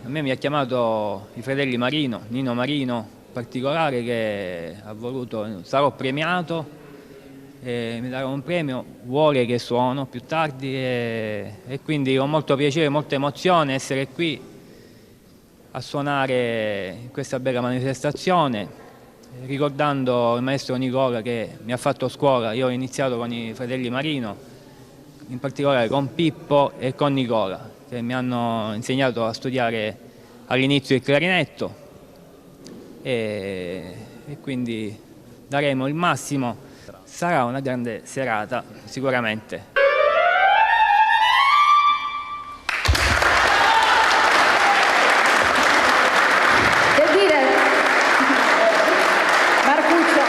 A me mi ha chiamato i fratelli Marino, Nino Marino in particolare, che ha voluto, sarò premiato, mi darà un premio, vuole che suono più tardi e quindi ho molto piacere, molta emozione essere qui a suonare in questa bella manifestazione, ricordando il maestro Nicola che mi ha fatto scuola. Io ho iniziato con i fratelli Marino, in particolare con Pippo e con Nicola, che mi hanno insegnato a studiare all'inizio il clarinetto e quindi daremo il massimo. Sarà una grande serata sicuramente. Che dire, Marcuccio,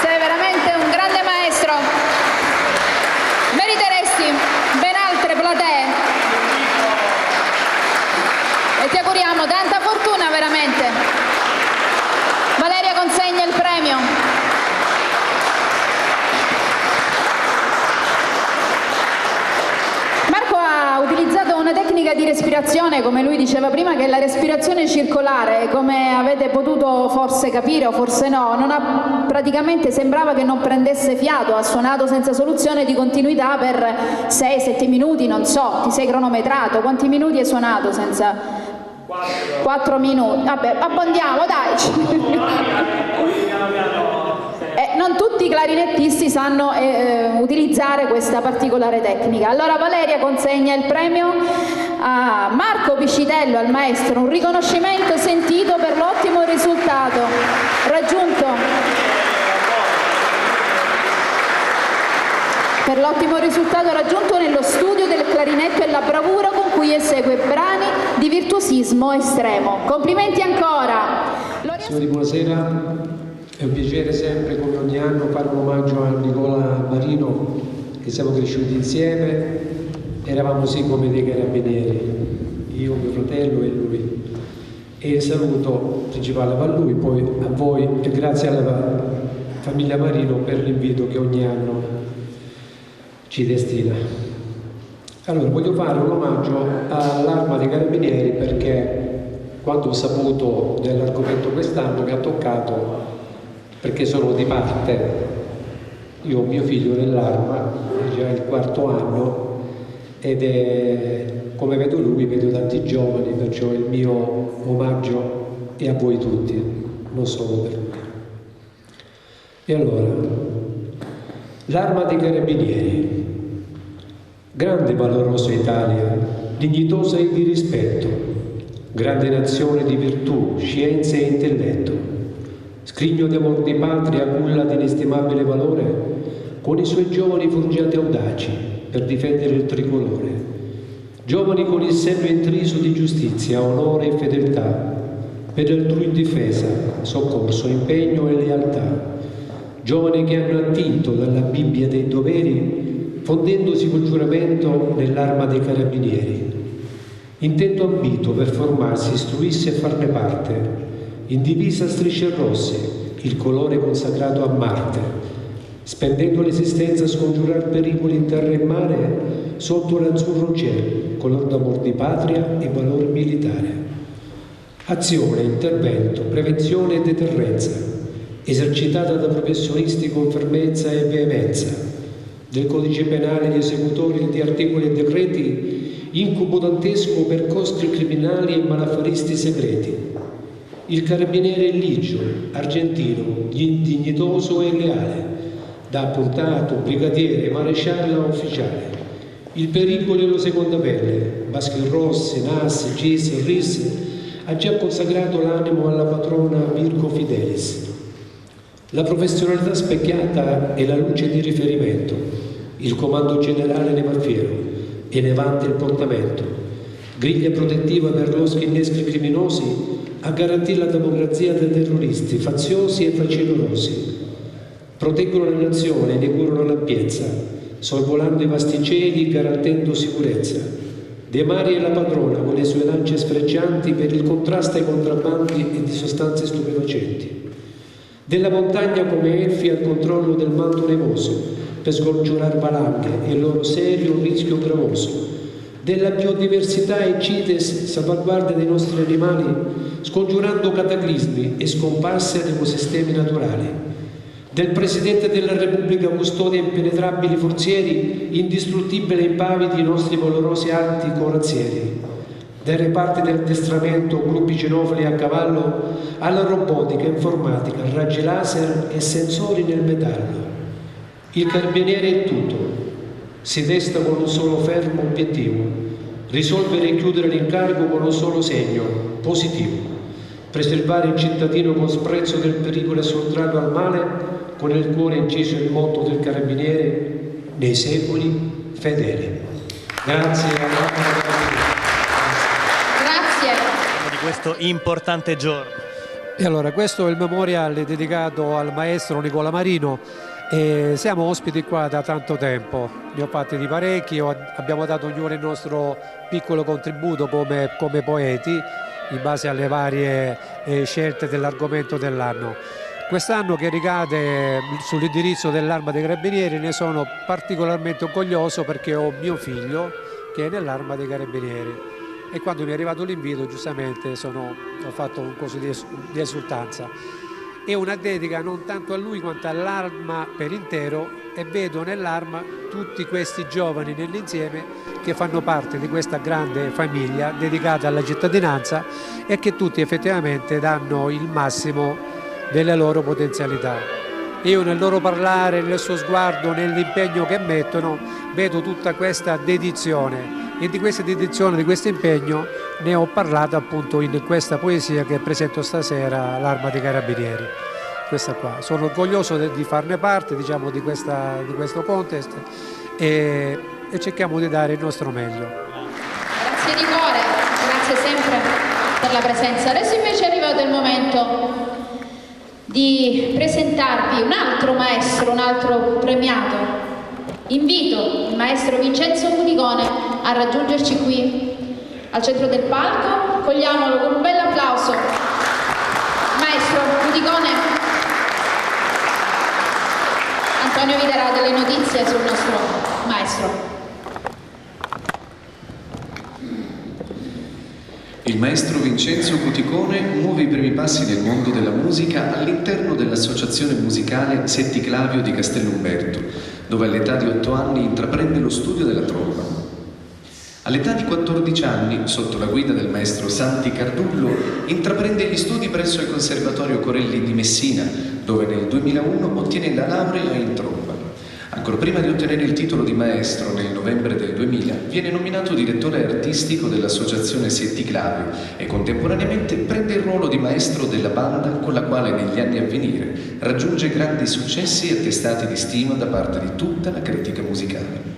sei veramente un grande maestro, meriteresti ben altre platee e ti auguriamo tanta fortuna veramente. Valeria consegna il premio. Marco ha utilizzato una tecnica di respirazione, come lui diceva prima, che è la respirazione circolare. Come avete potuto forse capire o forse no, praticamente sembrava che non prendesse fiato, ha suonato senza soluzione di continuità per 6-7 minuti, non so, ti sei cronometrato, quanti minuti hai suonato senza... 4 minuti, vabbè, abbondiamo, dai! Non tutti i clarinettisti sanno utilizzare questa particolare tecnica. Allora Valeria consegna il premio a Marco Piscitello, al maestro, un riconoscimento sentito per l'ottimo risultato raggiunto. Per l'ottimo risultato raggiunto nello studio del clarinetto e la bravura con cui esegue brani di virtuosismo estremo. Complimenti ancora! Signori, buonasera. È un piacere sempre, come ogni anno, fare un omaggio a Nicola Marino, che siamo cresciuti insieme, eravamo sì come dei carabinieri, io, mio fratello e lui. E il saluto principale va a lui, poi a voi e grazie alla famiglia Marino per l'invito che ogni anno ci destina. Allora, voglio fare un omaggio all'Arma dei Carabinieri perché quando ho saputo dell'argomento quest'anno mi ha toccato, perché sono di parte. Io ho mio figlio nell'Arma, è già il 4º anno ed è, come vedo lui, vedo tanti giovani, perciò il mio omaggio è a voi tutti, non solo per lui. E allora, l'Arma dei Carabinieri, grande valorosa Italia, dignitosa e di rispetto, grande nazione di virtù, scienza e intelletto, scrigno di amor di patria, culla di inestimabile valore, con i suoi giovani forgiati audaci per difendere il tricolore, giovani con il senno intriso di giustizia, onore e fedeltà, per altrui difesa, soccorso, impegno e lealtà, giovani che hanno attinto dalla Bibbia dei doveri, fondendosi col giuramento nell'Arma dei Carabinieri, intento ambito per formarsi, istruirsi e farne parte, in divisa a strisce rosse, il colore consacrato a Marte, spendendo l'esistenza a scongiurar pericoli in terra e mare sotto l'azzurro cielo, color d'amor di patria e valore militare. Azione, intervento, prevenzione e deterrenza, esercitata da professionisti con fermezza e veemenza, del codice penale di esecutori di articoli e decreti, incubo dantesco per costri criminali e malaffaristi segreti. Il carabiniere ligio, argentino, dignitoso e leale, da appuntato, brigadiere, maresciallo a ufficiale. Il pericolo e lo seconda pelle, Baschi Rossi, Nassi, Gis, Ris, ha già consacrato l'animo alla patrona Virgo Fidelis. La professionalità specchiata è la luce di riferimento, il comando generale ne va fiero e ne vanta il portamento. Griglia protettiva per loschi inneschi criminosi a garantire la democrazia dai terroristi, faziosi e facilosi. Proteggono la nazione, ne curano l'ampiezza, sorvolando i vasti cieli, garantendo sicurezza. De Mari è la padrona con le sue lance sfreccianti per il contrasto ai contrabbandi e di sostanze stupefacenti. Della montagna come elfi al controllo del manto nevoso, per scongiurare valanghe e il loro serio rischio gravoso. della biodiversità e CITES, salvaguardia dei nostri animali, scongiurando cataclismi e scomparse ad ecosistemi naturali, del Presidente della Repubblica custodia impenetrabili forzieri, indistruttibile impavidi i nostri valorosi arti corazzieri, dai reparti del addestramento, gruppi cinofili a cavallo, alla robotica, informatica, raggi laser e sensori nel metallo. Il carabiniere è tutto. Si testa con un solo fermo obiettivo: risolvere e chiudere l'incarico con un solo segno positivo, preservare il cittadino con sprezzo del pericolo e sottratto al male, con il cuore inciso il motto del carabiniere: nei secoli fedele. Grazie. Di questo importante giorno. E allora, questo è il memorial dedicato al maestro Nicola Marino. E siamo ospiti qua da tanto tempo, ne ho fatti di parecchi, abbiamo dato ognuno il nostro piccolo contributo come poeti in base alle varie scelte dell'argomento dell'anno. Quest'anno, che ricade sull'indirizzo dell'Arma dei Carabinieri, ne sono particolarmente orgoglioso perché ho mio figlio che è nell'Arma dei Carabinieri e quando mi è arrivato l'invito giustamente ho fatto un coso di esultanza. È una dedica non tanto a lui quanto all'Arma per intero, e vedo nell'Arma tutti questi giovani nell'insieme che fanno parte di questa grande famiglia dedicata alla cittadinanza e che tutti effettivamente danno il massimo delle loro potenzialità. Io nel loro parlare, nel suo sguardo, nell'impegno che mettono, vedo tutta questa dedizione, e di questa dedizione, di questo impegno ne ho parlato appunto in questa poesia che presento stasera, l'Arma dei Carabinieri. Questa qua. Sono orgoglioso di farne parte, diciamo, di questo contest e cerchiamo di dare il nostro meglio. Grazie di cuore, grazie sempre per la presenza. Adesso invece è arrivato il momento di presentarvi un altro maestro, un altro premiato. Invito il maestro Vincenzo Cuticone a raggiungerci qui al centro del palco. Cogliamolo con un bel applauso. Maestro Cuticone, Antonio vi darà delle notizie sul nostro maestro. Il maestro Vincenzo Cuticone muove i primi passi nel mondo della musica all'interno dell'associazione musicale Setticlavio di Castellumberto, dove all'età di 8 anni intraprende lo studio della tromba. All'età di 14 anni, sotto la guida del maestro Santi Cardullo, intraprende gli studi presso il Conservatorio Corelli di Messina, dove nel 2001 ottiene la laurea in tromba. Ancora prima di ottenere il titolo di maestro, nel novembre del 2000, viene nominato direttore artistico dell'associazione Setticlavio e contemporaneamente prende il ruolo di maestro della banda con la quale negli anni a venire raggiunge grandi successi e attestati di stima da parte di tutta la critica musicale.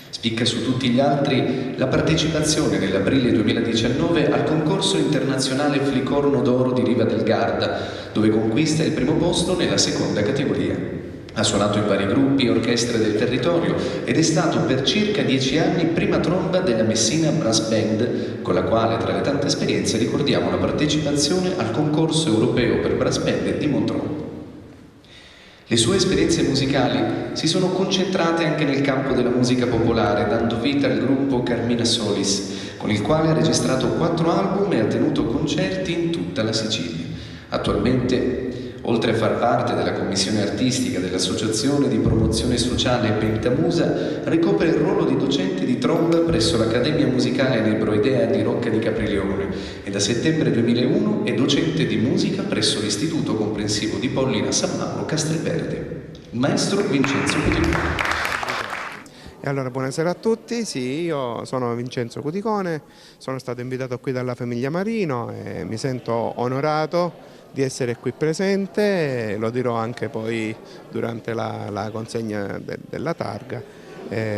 Spicca su tutti gli altri la partecipazione nell'aprile 2019 al concorso internazionale Flicorno d'Oro di Riva del Garda, dove conquista il primo posto nella seconda categoria. Ha suonato in vari gruppi e orchestre del territorio ed è stato per circa 10 anni prima tromba della Messina Brass Band, con la quale tra le tante esperienze ricordiamo la partecipazione al concorso europeo per brass band di Montreux. Le sue esperienze musicali si sono concentrate anche nel campo della musica popolare, dando vita al gruppo Carmina Solis, con il quale ha registrato 4 album e ha tenuto concerti in tutta la Sicilia. Attualmente, oltre a far parte della commissione artistica dell'Associazione di Promozione Sociale Pentamusa, ricopre il ruolo di docente di tromba presso l'Accademia Musicale Nebroidea di Rocca di Caprileone e da settembre 2001 è docente di musica presso l'Istituto Comprensivo di Pollina San Mauro Castelverde. Il maestro Vincenzo Cuticone. E allora buonasera a tutti, sì, io sono Vincenzo Cuticone, sono stato invitato qui dalla famiglia Marino e mi sento onorato di essere qui presente, lo dirò anche poi durante la consegna della targa.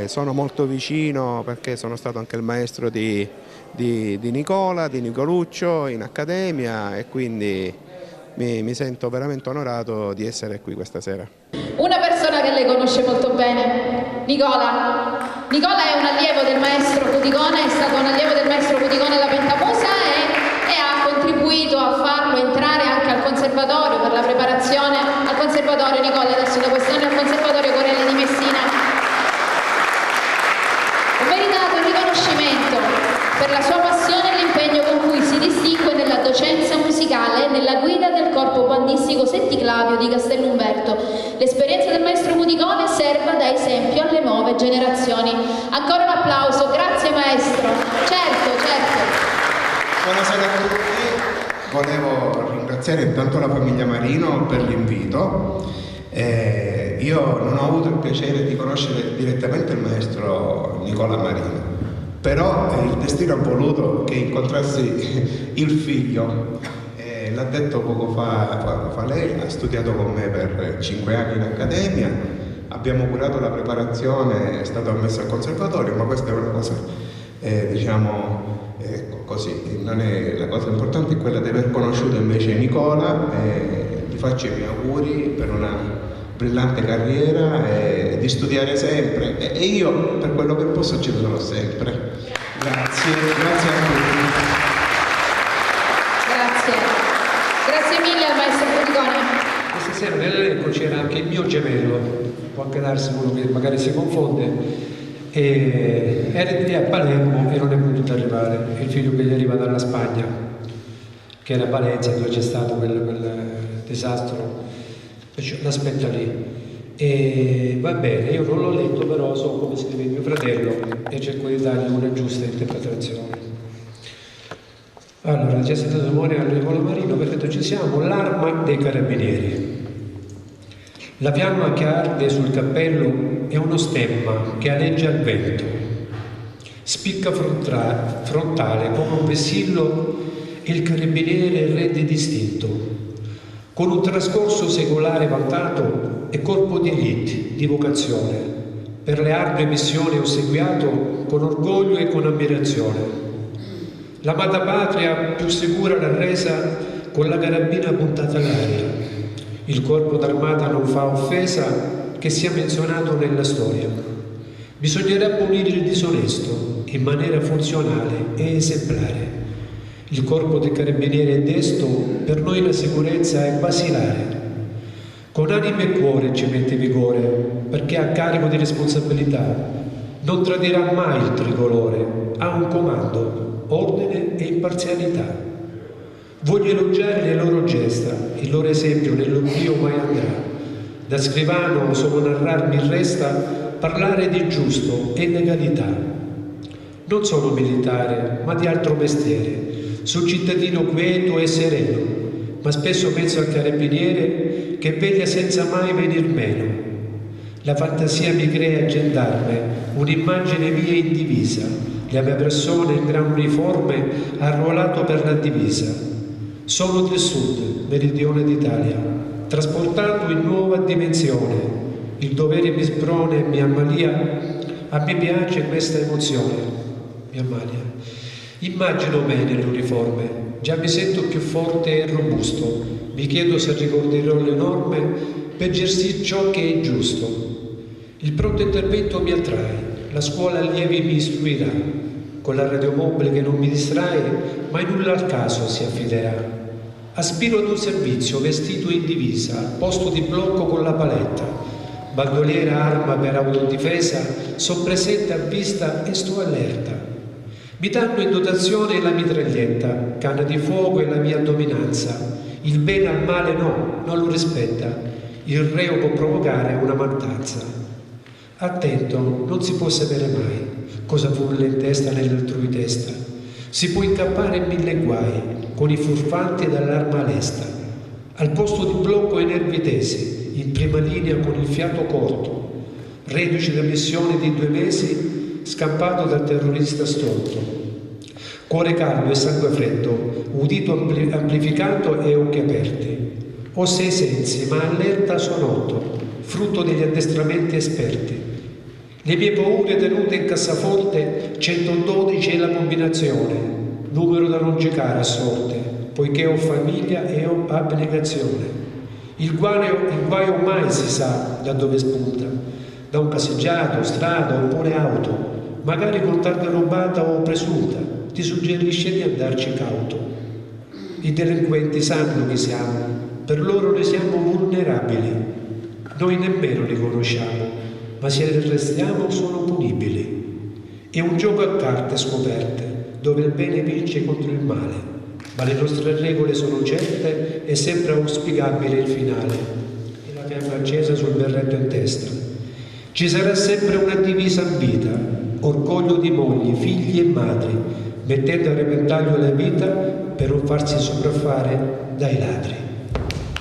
Sono molto vicino perché sono stato anche il maestro di Nicola, di Nicoluccio in accademia e quindi mi sento veramente onorato di essere qui questa sera. Una persona che lei conosce molto bene, Nicola. Nicola è un allievo del maestro Cuticone, è stato un allievo del maestro Cuticone alla Pentamusa e ha contribuito a farlo entrare anche al conservatorio per la preparazione al conservatorio. Nicola adesso da quest'anno al conservatorio Corelli di Messina. Un meritato riconoscimento per la sua passione e l'impegno con cui si distingue nella docenza musicale e nella guida del corpo bandistico Setti Clavio di Castellumberto. L'esperienza del maestro Cudicone serva da esempio alle nuove generazioni. Ancora un applauso, grazie maestro. Certo. Buonasera a tutti. Volevo ringraziare intanto la famiglia Marino per l'invito. Io non ho avuto il piacere di conoscere direttamente il maestro Nicola Marino, però il destino ha voluto che incontrassi il figlio. L'ha detto poco fa lei, ha studiato con me per 5 anni in accademia, abbiamo curato la preparazione, è stato ammesso al conservatorio, ma questa è una cosa, così, non è, la cosa importante è quella di aver conosciuto invece Nicola, gli faccio i miei auguri per una brillante carriera e di studiare sempre e io per quello che posso ci sono sempre. Grazie a tutti. Grazie mille al maestro Cudicone. Questa sera nell'elenco c'era anche il mio gemello, può anche darsi uno che magari si confonde, e era a Palermo e non è potuto arrivare, è il figlio che gli arriva dalla Spagna, che era a Valencia dove c'è stato quel disastro, l'aspetta lì. E va bene, io non l'ho letto, però so come scrive mio fratello e cerco di dargli una giusta interpretazione. Allora, già sentito memoria al Nicola Marino, perfetto, ci siamo. L'arma dei carabinieri. La fiamma che arde sul cappello è uno stemma che aleggia al vento. Spicca frontale come un vessillo e il carabiniere rende distinto. Con un trascorso secolare vantato e corpo di elite, di vocazione. Per le ardue missioni ossequiato con orgoglio e con ammirazione. L'amata patria più sicura l'ha resa con la carabina puntata all'aria. Il corpo d'armata non fa offesa che sia menzionato nella storia. Bisognerà punire il disonesto in maniera funzionale e esemplare. Il corpo dei carabinieri è desto, per noi la sicurezza è basilare. Con anima e cuore ci mette vigore, perché ha carico di responsabilità. Non tradirà mai il tricolore, ha un comando, ordine e imparzialità. Voglio elogiare le loro gesta, il loro esempio nell'oblio mai andrà. Da scrivano solo narrarmi resta parlare di giusto e legalità. Non sono militare, ma di altro mestiere. Sono cittadino quieto e sereno, ma spesso penso al carabiniere che veglia senza mai venir meno. La fantasia mi crea gendarme, un'immagine mia in divisa, la mia persona in gran uniforme arruolato per la divisa. Sono del sud, meridione d'Italia, trasportato in nuova dimensione. Il dovere mi sprona e mi ammalia, a me piace questa emozione, mi ammalia. Immagino me nell'uniforme, già mi sento più forte e robusto, mi chiedo se ricorderò le norme per gestire ciò che è giusto. Il pronto intervento mi attrae, la scuola allievi mi istruirà, con la radiomobile che non mi distrae, mai nulla al caso si affiderà. Aspiro ad un servizio vestito in divisa, al posto di blocco con la paletta, bandoliera, arma per autodifesa, son presente a vista e sto allerta. Mi danno in dotazione la mitraglietta, canna di fuoco e la mia dominanza. Il bene al male no, non lo rispetta. Il reo può provocare una mattanza. Attento, non si può sapere mai cosa frulla in testa nell'altrui testa. Si può incappare in mille guai, con i furfanti dall'arma lesta. Al posto di blocco e nervi tesi, in prima linea con il fiato corto. Reduce da missione di 2 mesi, scampato dal terrorista stolto. Cuore caldo e sangue freddo, udito amplificato e occhi aperti. Ho 6 sensi, ma allerta sono 8, frutto degli addestramenti esperti. Le mie paure tenute in cassaforte, 112 è la combinazione, numero da non giocare a sorte, poiché ho famiglia e ho abnegazione. Il guaio mai si sa da dove spunta, da un caseggiato, strada oppure auto, magari con targa rubata o presunta, ti suggerisce di andarci cauto. I delinquenti sanno chi siamo, per loro noi siamo vulnerabili, noi nemmeno li conosciamo, ma se li arrestiamo sono punibili. È un gioco a carte scoperte, dove il bene vince contro il male, ma le nostre regole sono certe e sempre auspicabile il finale. E la fiamma accesa sul berretto in testa. Ci sarà sempre una divisa vita, orgoglio di mogli, figli e madri, mettendo a repentaglio la vita per non farsi sopraffare dai ladri.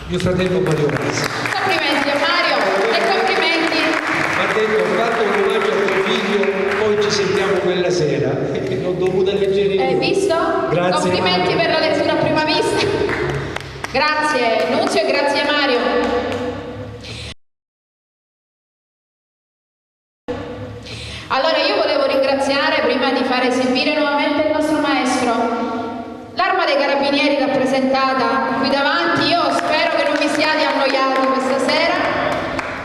Mio fratello Mario Masi. Complimenti a Mario e complimenti. Mi ha detto, ho fatto un omaggio a tuo figlio, poi ci sentiamo quella sera. E l'ho dovuta leggere io. Hai visto? Grazie, complimenti Mario. per la lettura a prima vista. Grazie Nunzio e grazie Mario. Allora io volevo ringraziare, prima di far esibire nuovamente il nostro maestro, l'Arma dei Carabinieri rappresentata qui davanti. Io spero che non vi siate annoiati questa sera.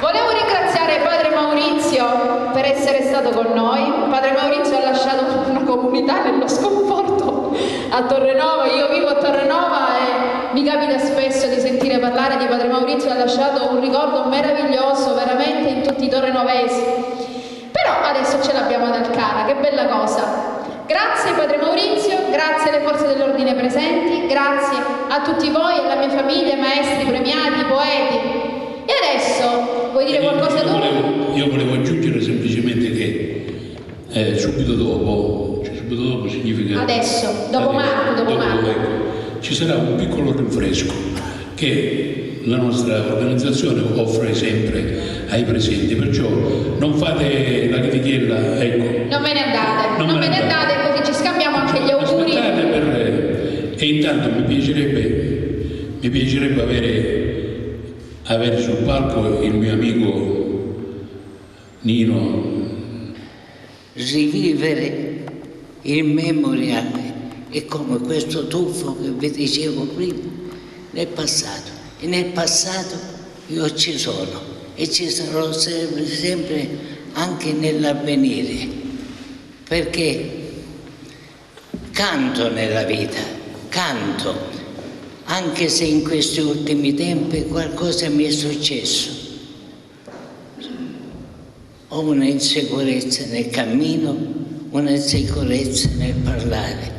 Volevo ringraziare Padre Maurizio per essere stato con noi. Padre Maurizio ha lasciato una comunità nello sconforto a Torrenova. Io vivo a Torrenova e mi capita spesso di sentire parlare di Padre Maurizio. Ha lasciato un ricordo meraviglioso veramente in tutti i torrenovesi. Però adesso ce l'abbiamo ad Alcana, che bella cosa. Grazie Padre Maurizio, grazie alle forze dell'ordine presenti, grazie a tutti voi, alla mia famiglia, maestri premiati, poeti. E adesso, vuoi dire qualcosa tu? Io volevo aggiungere semplicemente che subito dopo significa... Adesso, dopo Marco, ecco, ci sarà un piccolo rinfresco che la nostra organizzazione offre sempre ai presenti, perciò non fate la chetichella, ecco. Non ve ne andate, non ve ne andate, così ci scambiamo anche gli auguri. E intanto mi piacerebbe avere sul palco il mio amico Nino. Rivivere il memoriale è come questo tuffo che vi dicevo prima nel passato. E nel passato io ci sono e ci sarò sempre anche nell'avvenire, perché canto nella vita, canto, anche se in questi ultimi tempi qualcosa mi è successo. Ho una insicurezza nel cammino, una insicurezza nel parlare.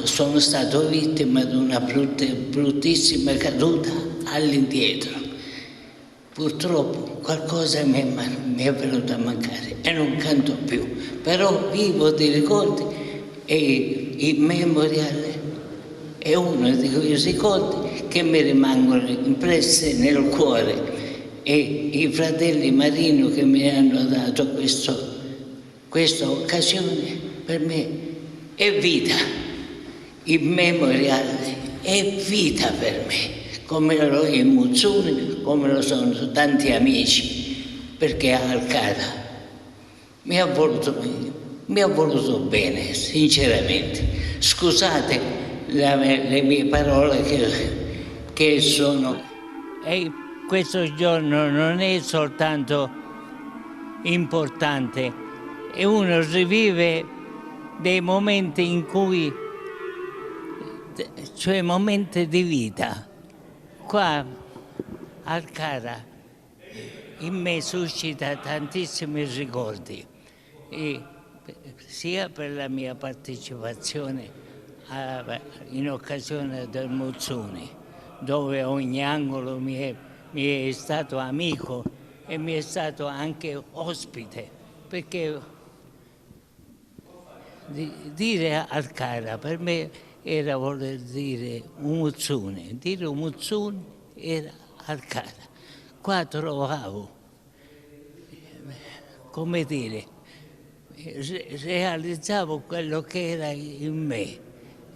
Sono stato vittima di una bruttissima caduta all'indietro. Purtroppo qualcosa mi è venuto a mancare e non canto più, però vivo di ricordi e il memoriale è uno di quei ricordi che mi rimangono impressi nel cuore, e i fratelli Marino che mi hanno dato questa occasione per me è vita. Il memoriale è vita per me, come lo è Muzzuni, come lo sono tanti amici, perché Alcana mi ha voluto bene, sinceramente. Scusate le mie parole che sono... E questo giorno non è soltanto importante, e uno rivive dei momenti in cui, cioè momenti di vita. Qua Alcana in me suscita tantissimi ricordi, sia per la mia partecipazione in occasione del Muzzuni, dove ogni angolo mi è stato amico e mi è stato anche ospite, perché dire Alcana per me era voler dire un Muzzuni. Dire un Muzzuni era Alcana. Qua trovavo, come dire, realizzavo quello che era in me,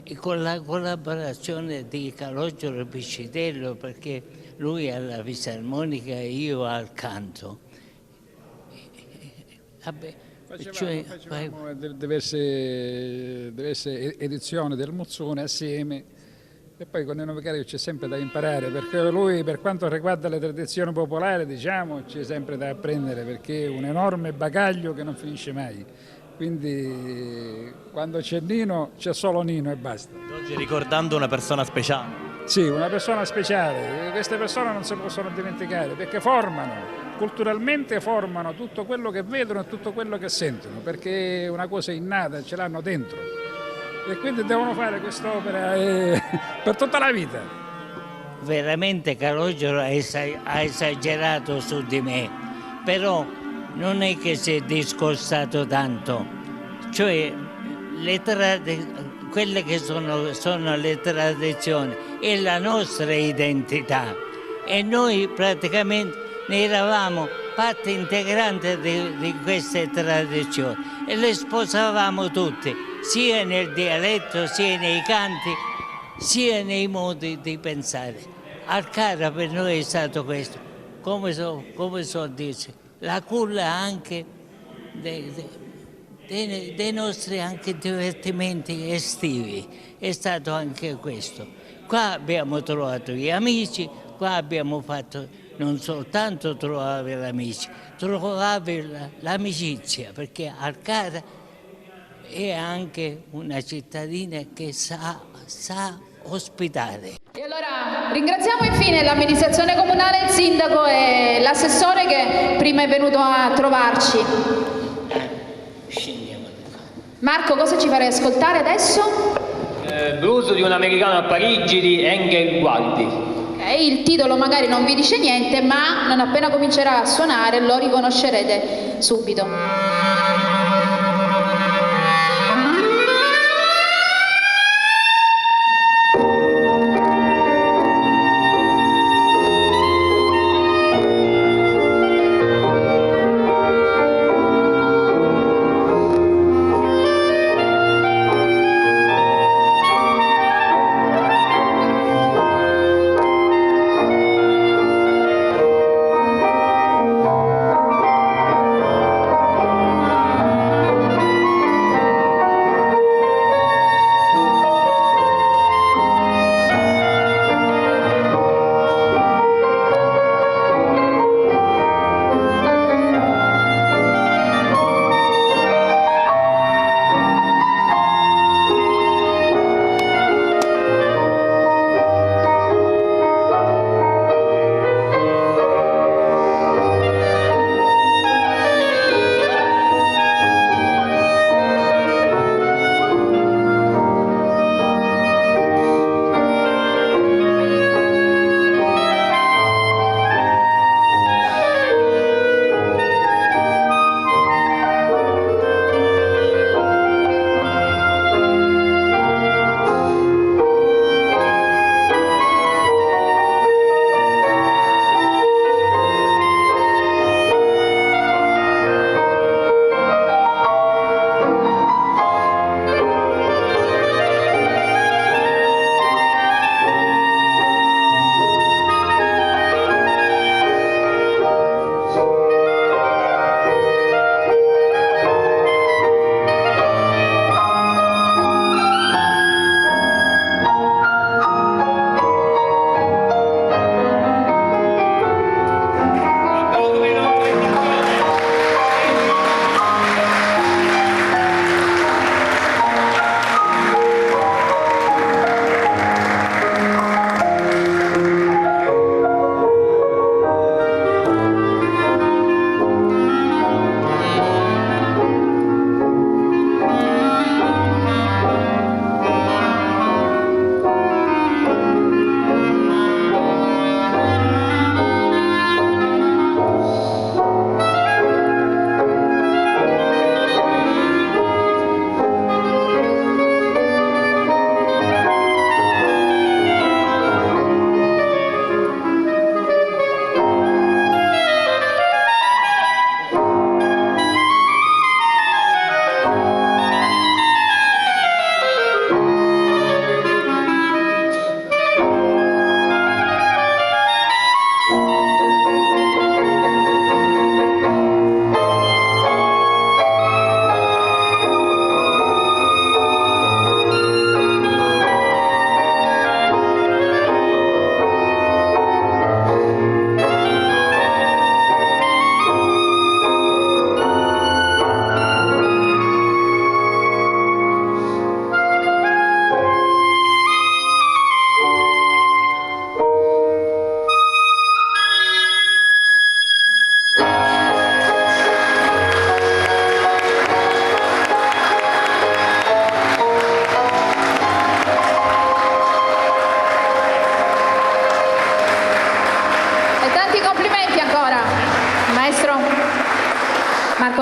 e con la collaborazione di Calogero Piscitello, perché lui alla fisarmonica e io al canto. Facevamo diverse edizioni del Muzzuni assieme, e poi con Nino Vicario c'è sempre da imparare, perché lui, per quanto riguarda le tradizioni popolari, diciamo, c'è sempre da apprendere, perché è un enorme bagaglio che non finisce mai. Quindi quando c'è Nino, c'è solo Nino e basta. Oggi ricordando una persona speciale. Sì, una persona speciale. Queste persone non si possono dimenticare, perché formano, culturalmente formano tutto quello che vedono e tutto quello che sentono, perché è una cosa innata, ce l'hanno dentro. e quindi devono fare quest'opera per tutta la vita. Veramente Calogero ha esagerato su di me, però non è che si è discostato tanto, cioè quelle che sono le tradizioni e la nostra identità, e noi praticamente ne eravamo parte integrante di queste tradizioni e le sposavamo tutte, sia nel dialetto, sia nei canti, sia nei modi di pensare. Alcara per noi è stato questo, come so dire, la culla anche dei nostri anche divertimenti estivi, è stato anche questo. Qua abbiamo trovato gli amici, qua abbiamo fatto non soltanto trovare gli amici, trovare l'amicizia, perché Alcara è anche una cittadina che sa ospitare. E allora ringraziamo infine l'amministrazione comunale, il sindaco e l'assessore che prima è venuto a trovarci. Marco, cosa ci farei ascoltare adesso? Blues di un americano a Parigi di Engel Gualdi. Ok, il titolo magari non vi dice niente, ma non appena comincerà a suonare lo riconoscerete subito.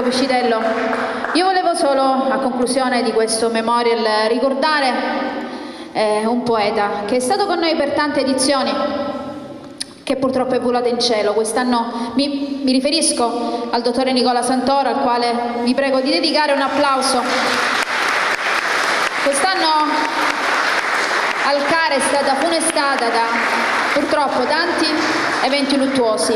Cucidello. Io volevo solo, a conclusione di questo memorial, ricordare un poeta che è stato con noi per tante edizioni, che purtroppo è volato in cielo. Quest'anno mi riferisco al dottore Nicola Santoro, al quale vi prego di dedicare un applauso. Quest'anno Alcare è stata funestata da purtroppo tanti eventi luttuosi,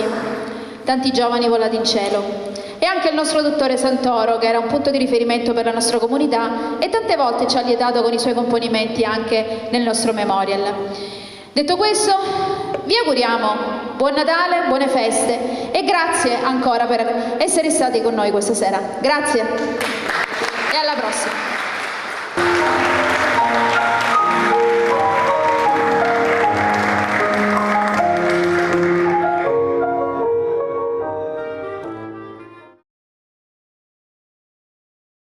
tanti giovani volati in cielo. E anche il nostro dottore Santoro, che era un punto di riferimento per la nostra comunità e tante volte ci ha lietato con i suoi componimenti anche nel nostro memorial. Detto questo, vi auguriamo buon Natale, buone feste e grazie ancora per essere stati con noi questa sera. Grazie e alla prossima.